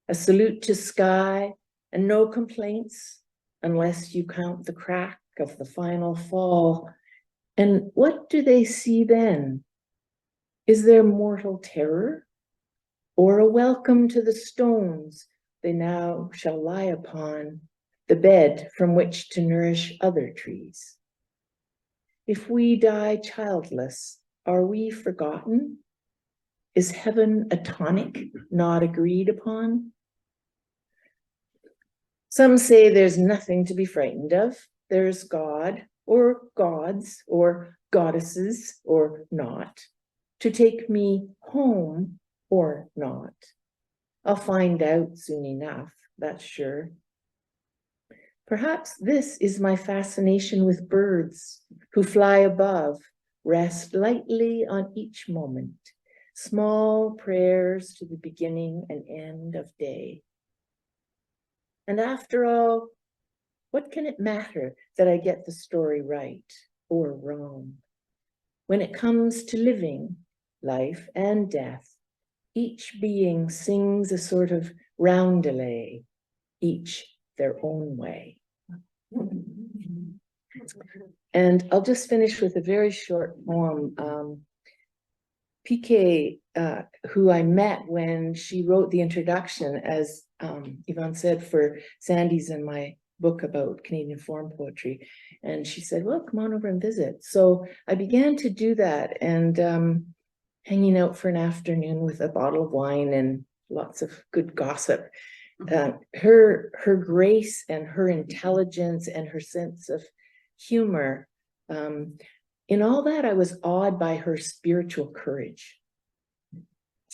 a salute to sky and no complaints unless you count the crack of the final fall. And what do they see then? Is there mortal terror, or a welcome to the stones they now shall lie upon, the bed from which to nourish other trees? If we die childless, are we forgotten? Is heaven a tonic not agreed upon? Some say there's nothing to be frightened of. There's God, or gods, or goddesses, or not, to take me home or not. I'll find out soon enough, that's sure. Perhaps this is my fascination with birds who fly above, rest lightly on each moment, small prayers to the beginning and end of day. And after all, what can it matter that I get the story right or wrong? When it comes to living, life and death, each being sings a sort of roundelay, each their own way. And I'll just finish with a very short poem. PK, who I met when she wrote the introduction, as Yvonne said, for Sandy's and my book about Canadian foreign poetry. And she said, well, come on over and visit. So I began to do that, and hanging out for an afternoon with a bottle of wine and lots of good gossip. Her grace and her intelligence and her sense of humor, in all that, I was awed by her spiritual courage.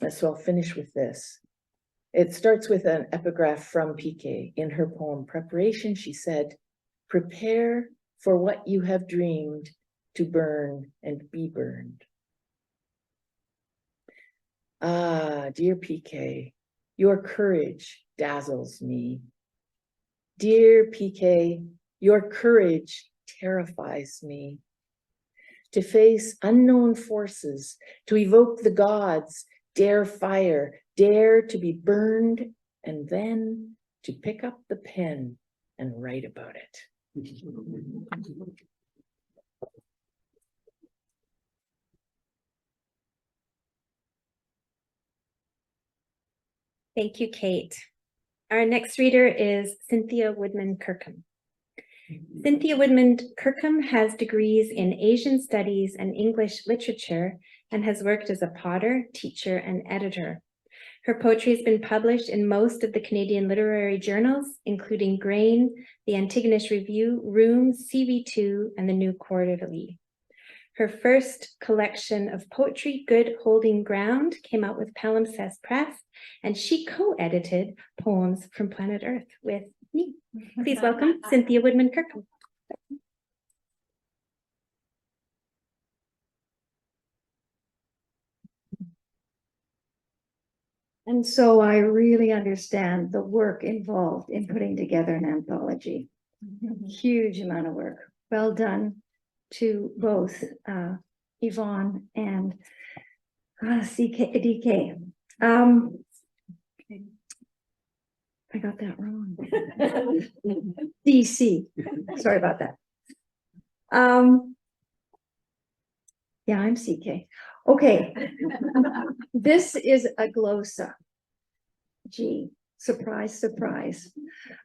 And so I'll finish with this. It starts with an epigraph from PK. In her poem Preparation, she said, prepare for what you have dreamed to burn and be burned. Ah, dear PK, your courage dazzles me. Dear PK, your courage terrifies me. To face unknown forces, to evoke the gods, dare fire, dare to be burned, and then to pick up the pen and write about it. Thank you, Kate. Our next reader is Cynthia Woodman Kerkham. Cynthia Woodman Kerkham has degrees in Asian Studies and English Literature and has worked as a potter, teacher, and editor. Her poetry has been published in most of the Canadian literary journals, including Grain, the Antigonus Review, Room, CV2, and the New Quarterly. Her first collection of poetry, Good Holding Ground, came out with Palimpsest Press, and she co-edited Poems from Planet Earth with me. Please welcome Cynthia Woodman Kerkham. And so I really understand the work involved in putting together an anthology. Huge amount of work. Well done to both Yvonne and DK. I got that wrong. DC. Sorry about that. Yeah, I'm CK. Okay. This is a glossa. Gee, surprise, surprise.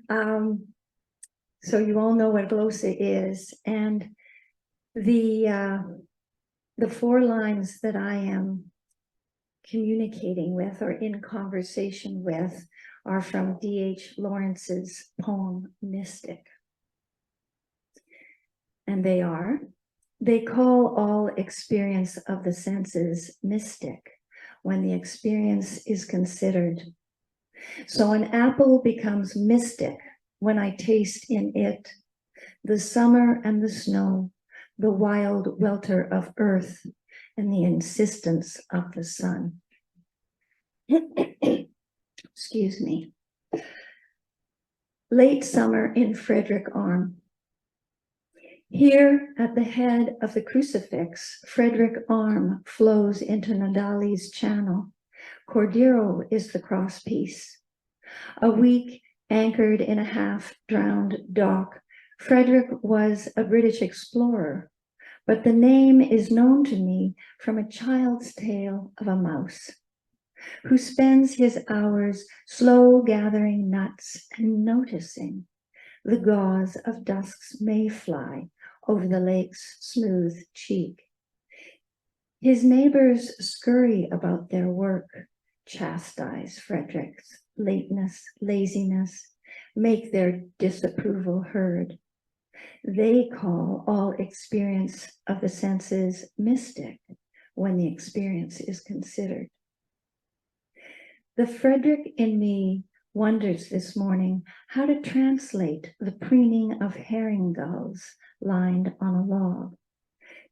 So you all know what glossa is, and the 4 lines that I am communicating with or in conversation with are from D.H. Lawrence's poem Mystic. And they call all experience of the senses mystic when the experience is considered. So an apple becomes mystic when I taste in it the summer and the snow, the wild welter of earth, and the insistence of the sun. Excuse me. Late summer in Frederick Arm. Here at the head of the crucifix, Frederick Arm flows into Nadali's channel. Cordero is the crosspiece. A week anchored in a half-drowned dock, Frederick was a British explorer, but the name is known to me from a child's tale of a mouse who spends his hours slow gathering nuts and noticing the gauze of dusk's mayfly over the lake's smooth cheek. His neighbors scurry about their work, chastise Frederick's lateness, laziness, make their disapproval heard. They call all experience of the senses mystic when the experience is considered. The Frederick in me wonders this morning how to translate the preening of herring gulls lined on a log,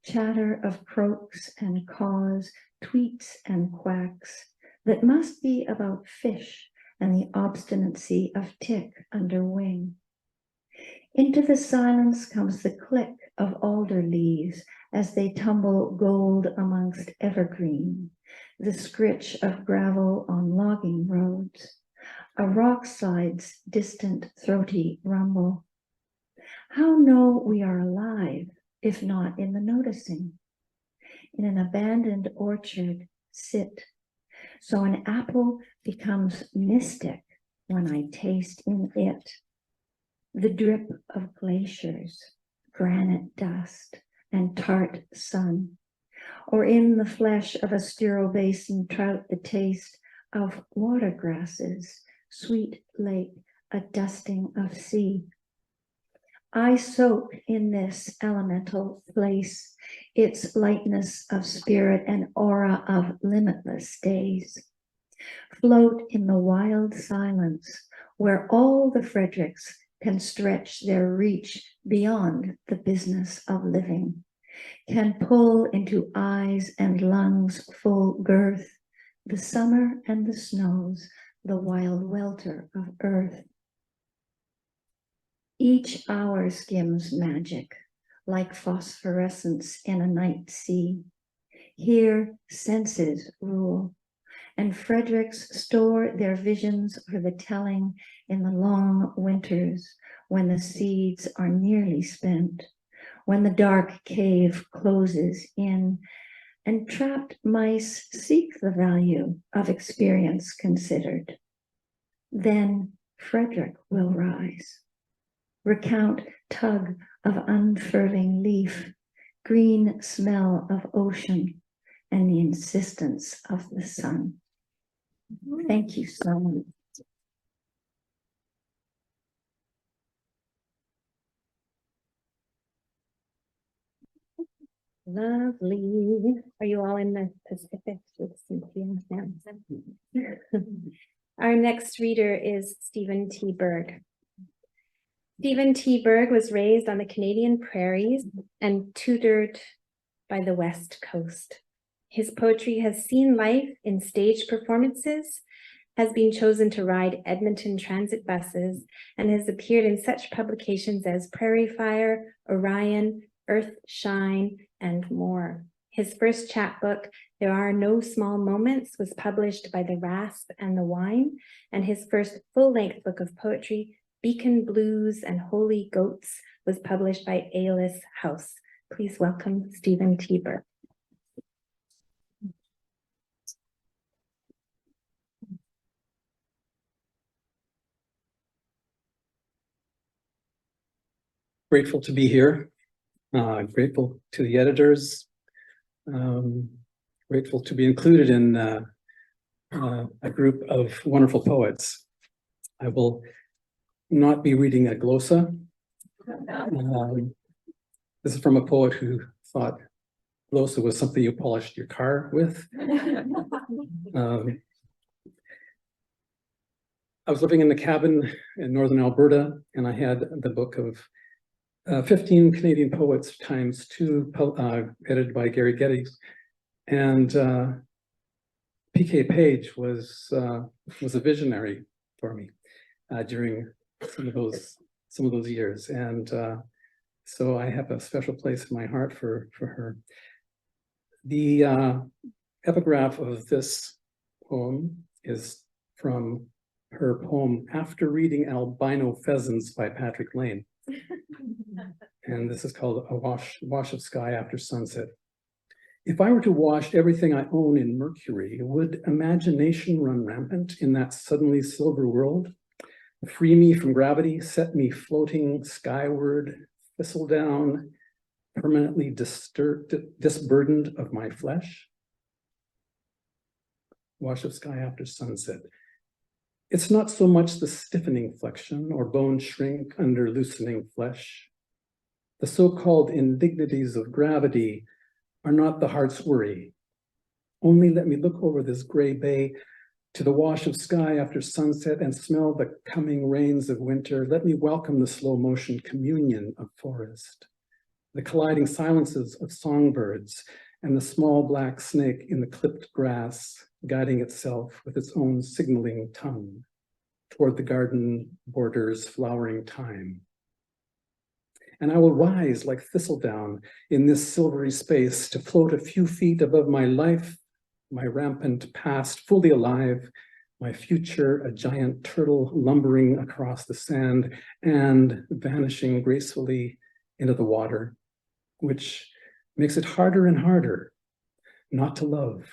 chatter of croaks and caws, tweets and quacks that must be about fish and the obstinacy of tick under wing. Into the silence comes the click of alder leaves as they tumble gold amongst evergreen, the scritch of gravel on logging roads, a rock slide's distant throaty rumble. How know we are alive, if not in the noticing? In an abandoned orchard, sit, so an apple becomes mystic when I taste in it. The drip of glaciers, granite dust, and tart sun, or in the flesh of a stiro basin trout the taste of water grasses, sweet lake, a dusting of sea. I soak in this elemental place, its lightness of spirit and aura of limitless days. Float in the wild silence where all the Fredericks can stretch their reach beyond the business of living, can pull into eyes and lungs full girth, the summer and the snows, the wild welter of earth. Each hour skims magic, like phosphorescence in a night sea. Here senses rule, and Fredericks store their visions for the telling in the long winters when the seeds are nearly spent, when the dark cave closes in, and trapped mice seek the value of experience considered. Then Frederick will rise, recount tug of unfurling leaf, green smell of ocean, and the insistence of the sun. Thank you so much. Lovely. Are you all in the Pacific with Cynthia? Yeah. Our next reader is Stephen T. Berg. Stephen T. Berg was raised on the Canadian prairies and tutored by the West Coast. His poetry has seen life in stage performances, has been chosen to ride Edmonton transit buses, and has appeared in such publications as Prairie Fire, Orion, Earth Shine, and more. His first chapbook, There Are No Small Moments, was published by The Rasp and the Wine, and his first full-length book of poetry, Beacon Blues and Holy Goats, was published by Ailess House. Please welcome Stephen T. Berg. Grateful to be here. Grateful to the editors. Grateful to be included in a group of wonderful poets. I will not be reading a glossa. This is from a poet who thought glossa was something you polished your car with. I was living in a cabin in northern Alberta, and I had the book of 15 Canadian poets times 2, edited by Gary Geddes, and PK Page was a visionary for me during some of those years, and so I have a special place in my heart for her. The epigraph of this poem is from her poem After Reading Albino Pheasants by Patrick Lane. And this is called A Wash of Sky After Sunset. If I were to wash everything I own in mercury, would imagination run rampant in that suddenly silver world? Free me from gravity, set me floating skyward, thistle down, permanently disburdened of my flesh? Wash of sky after sunset. It's not so much the stiffening flexion or bone shrink under loosening flesh. The so-called indignities of gravity are not the heart's worry. Only let me look over this gray bay To the wash of sky after sunset and smell the coming rains of winter, let me welcome the slow motion communion of forest, the colliding silences of songbirds, and the small black snake in the clipped grass, guiding itself with its own signaling tongue toward the garden border's flowering time. And I will rise like thistledown in this silvery space to float a few feet above my life, my rampant past fully alive, my future a giant turtle lumbering across the sand and vanishing gracefully into the water, which makes it harder and harder not to love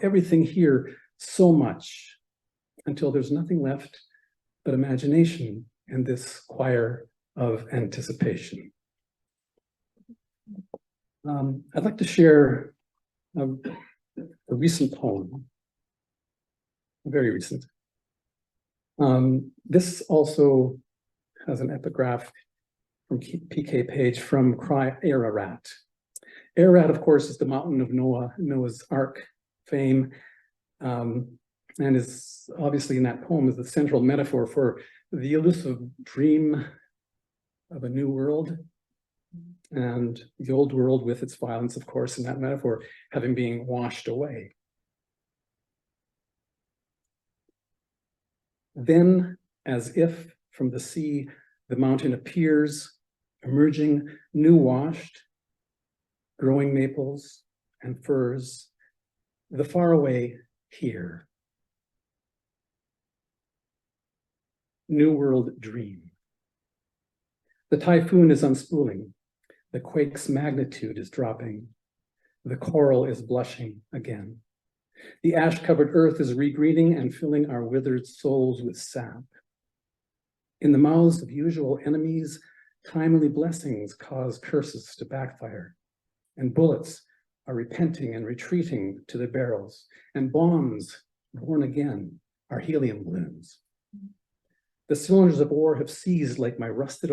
everything here so much until there's nothing left but imagination and this choir of anticipation. I'd like to share a recent poem, very recent. This also has an epigraph from PK Page from Cry Ararat. Ararat, of course, is the mountain of Noah's Ark fame, and is obviously in that poem is the central metaphor for the elusive dream of a new world, and the old world with its violence, of course, in that metaphor, having been washed away. Then, as if from the sea, the mountain appears, emerging new washed, growing maples and firs, the faraway here. New World dream. The typhoon is unspooling. The quake's magnitude is dropping. The coral is blushing again. The ash-covered earth is regreening and filling our withered souls with sap. In the mouths of usual enemies, timely blessings cause curses to backfire, and bullets are repenting and retreating to their barrels, and bombs, born again, are helium balloons. The cylinders of war have seized like my rusted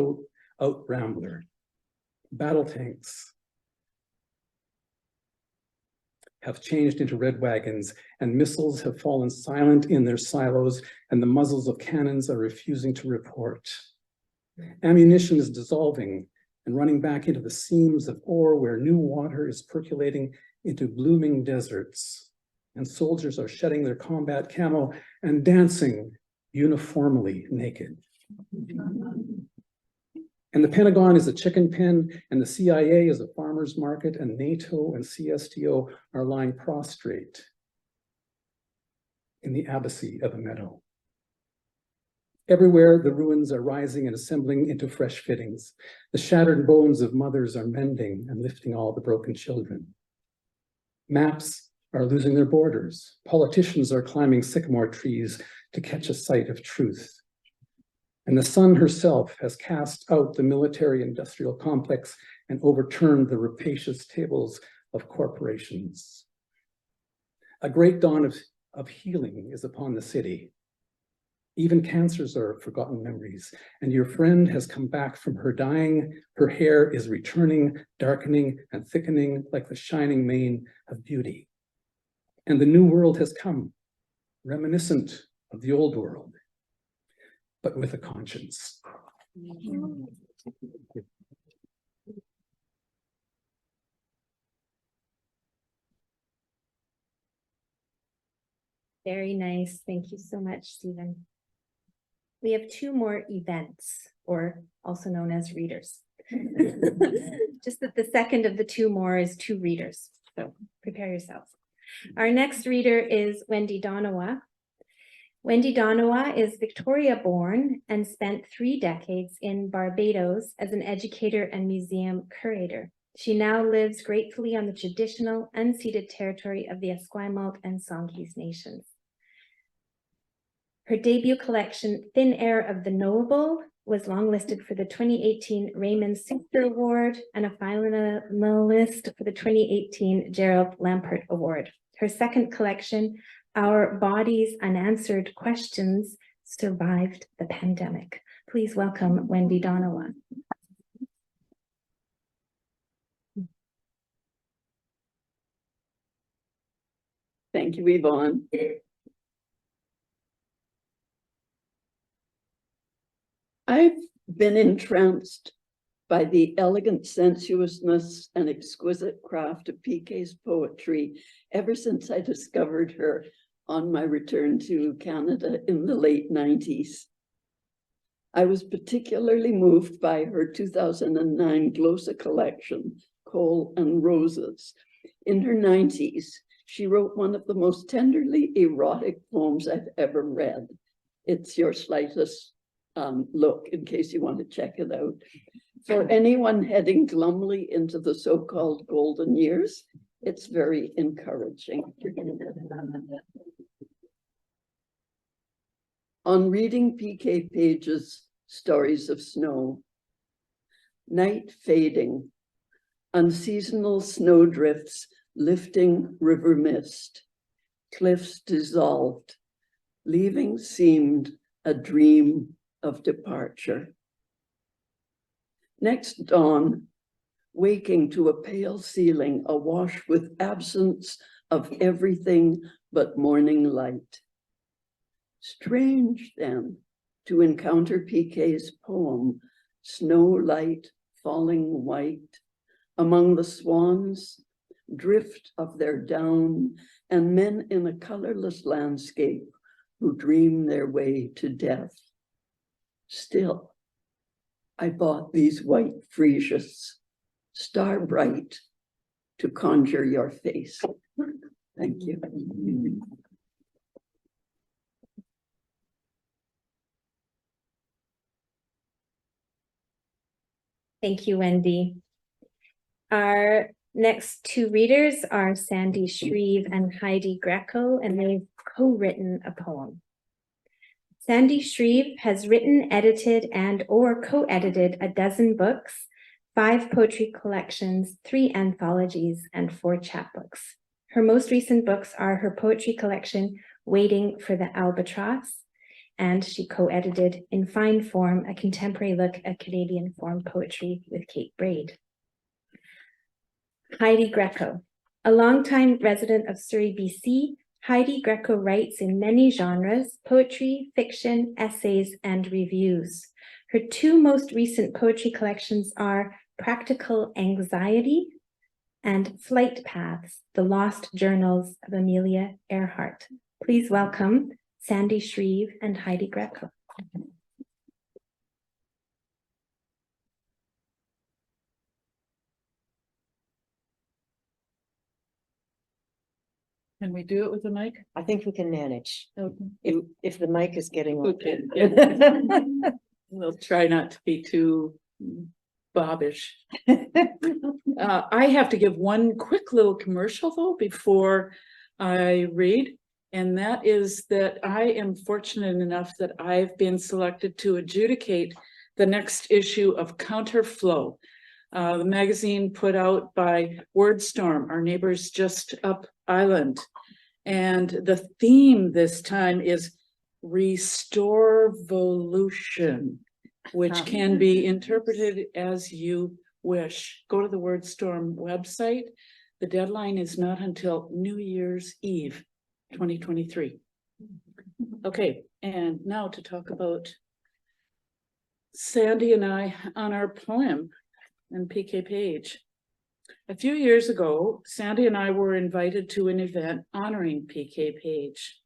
out rambler. Battle tanks have changed into red wagons, and missiles have fallen silent in their silos, and the muzzles of cannons are refusing to report. Ammunition is dissolving and running back into the seams of ore where new water is percolating into blooming deserts, and soldiers are shedding their combat camo and dancing uniformly naked. And the Pentagon is a chicken pen, and the CIA is a farmer's market, and NATO and CSTO are lying prostrate in the abacy of a meadow. Everywhere, the ruins are rising and assembling into fresh fittings. The shattered bones of mothers are mending and lifting all the broken children. Maps are losing their borders. Politicians are climbing sycamore trees to catch a sight of truth. And the sun herself has cast out the military-industrial complex and overturned the rapacious tables of corporations. A great dawn of healing is upon the city. Even cancers are forgotten memories, and your friend has come back from her dying. Her hair is returning, darkening, and thickening like the shining mane of beauty. And the new world has come, reminiscent of the old world, but with a conscience. Very nice. Thank you so much, Stephen. We have two more events, or also known as readers. Just that the second of the two more is two readers, so prepare yourselves. Our next reader is Wendy Donowa. Wendy Donowa is Victoria-born and spent 3 decades in Barbados as an educator and museum curator. She now lives gratefully on the traditional unceded territory of the Esquimalt and Songhees nations. Her debut collection, Thin Air of the Knowable, was longlisted for the 2018 Raymond Sinclair Award and a finalist for the 2018 Gerald Lampert Award. Her second collection, Our Bodies Unanswered Questions, survived the pandemic. Please welcome Wendy Donowa. Thank you, Yvonne. I've been entranced by the elegant sensuousness and exquisite craft of PK's poetry ever since I discovered her on my return to Canada in the late 90s. I was particularly moved by her 2009 glossa collection, Coal and Roses. In her 90s, she wrote one of the most tenderly erotic poems I've ever read. It's Your Slightest Look, in case you want to check it out. For anyone heading glumly into the so-called golden years, it's very encouraging. On reading PK Page's Stories of Snow, night fading, unseasonal snowdrifts lifting river mist, cliffs dissolved, leaving seemed a dream of departure. Next dawn, waking to a pale ceiling awash with absence of everything but morning light. Strange then to encounter PK's poem, Snow Light Falling White, among the swans, drift of their down, and men in a colorless landscape who dream their way to death. Still, I bought these white freesias, star bright, to conjure your face. Thank you. Thank you, Wendy. Our next two readers are Sandy Shreve and Heidi Greco, and they've co-written a poem. Sandy Shreve has written, edited, and/or co-edited a dozen books, 5 poetry collections, 3 anthologies, and 4 chapbooks. Her most recent books are her poetry collection, Waiting for the Albatross, and she co-edited In Fine Form, a contemporary look at Canadian form poetry with Kate Braid. Heidi Greco, a longtime resident of Surrey, BC, Heidi Greco writes in many genres: poetry, fiction, essays, and reviews. Her 2 most recent poetry collections are Practical Anxiety and Flight Paths, The Lost Journals of Amelia Earhart. Please welcome Sandy Shreve and Heidi Greco. Can we do it with the mic? I think we can manage. Okay. If the mic is getting on. Okay. We'll try not to be too bobbish. I have to give one quick little commercial though before I read, and that is that I am fortunate enough that I've been selected to adjudicate the next issue of Counterflow, the magazine put out by Wordstorm, our neighbors just up island. And the theme this time is Restorevolution, which can be interpreted as you wish. Go to the Wordstorm website. The deadline is not until New Year's Eve, 2023. Okay, and now to talk about Sandy and I on our poem and PK Page. A few years ago, Sandy and I were invited to an event honoring PK Page.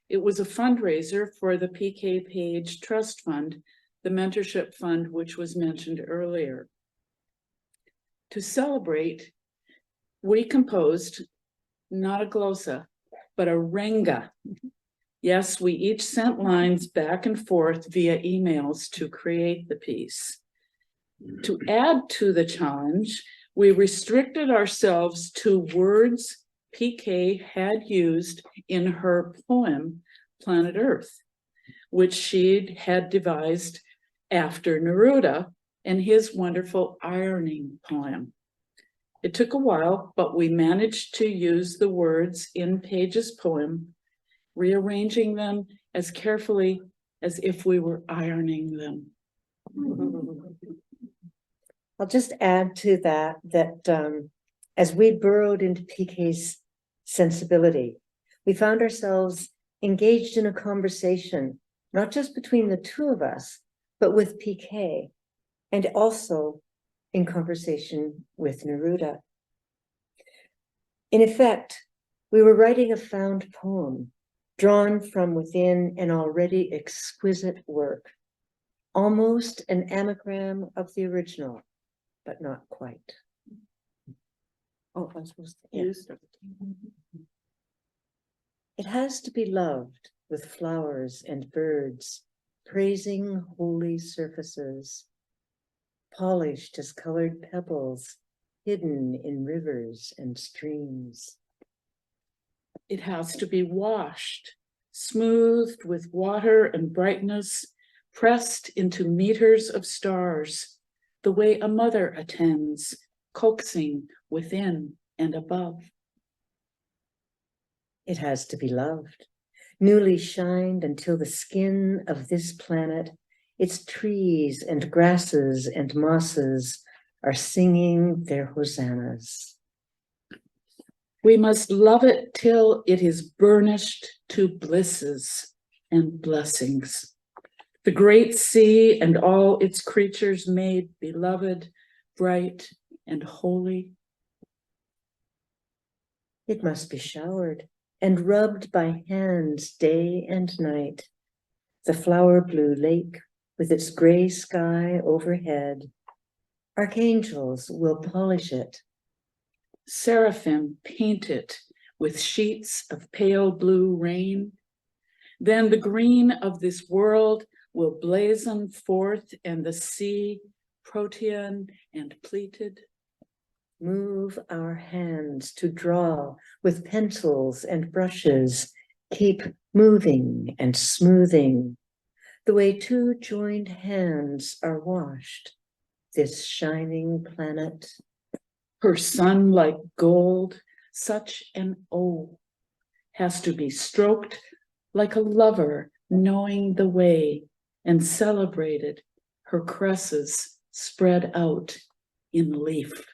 It was a fundraiser for the PK Page Trust Fund, the mentorship fund which was mentioned earlier. To celebrate, we composed not a glossa, but a renga. Yes, we each sent lines back and forth via emails to create the piece. To add to the challenge, we restricted ourselves to words PK had used in her poem, Planet Earth, which she had devised after Neruda and his wonderful ironing poem. It took a while, but we managed to use the words in Page's poem, rearranging them as carefully as if we were ironing them. I'll just add to that, as we burrowed into PK's sensibility, we found ourselves engaged in a conversation, not just between the two of us, but with PK, and also in conversation with Neruda. In effect, we were writing a found poem drawn from within an already exquisite work, almost an anagram of the original, but not quite. Oh, I was supposed to use it. It has to be loved with flowers and birds, praising holy surfaces, polished as colored pebbles, hidden in rivers and streams. It has to be washed, smoothed with water and brightness, pressed into meters of stars, the way a mother attends, coaxing within and above. It has to be loved, newly shined until the skin of this planet, its trees and grasses and mosses are singing their hosannas. We must love it till it is burnished to blisses and blessings. The great sea and all its creatures made beloved, bright, and holy. It must be showered and rubbed by hands day and night. The flower blue lake with its gray sky overhead. Archangels will polish it. Seraphim paint it with sheets of pale blue rain. Then the green of this world will blazon forth, and the sea, protean and pleated. Move our hands to draw with pencils and brushes. Keep moving and smoothing the way two joined hands are washed. This shining planet. Her sun like gold, such an O, has to be stroked like a lover knowing the way, and celebrated, her cresses spread out in leaf.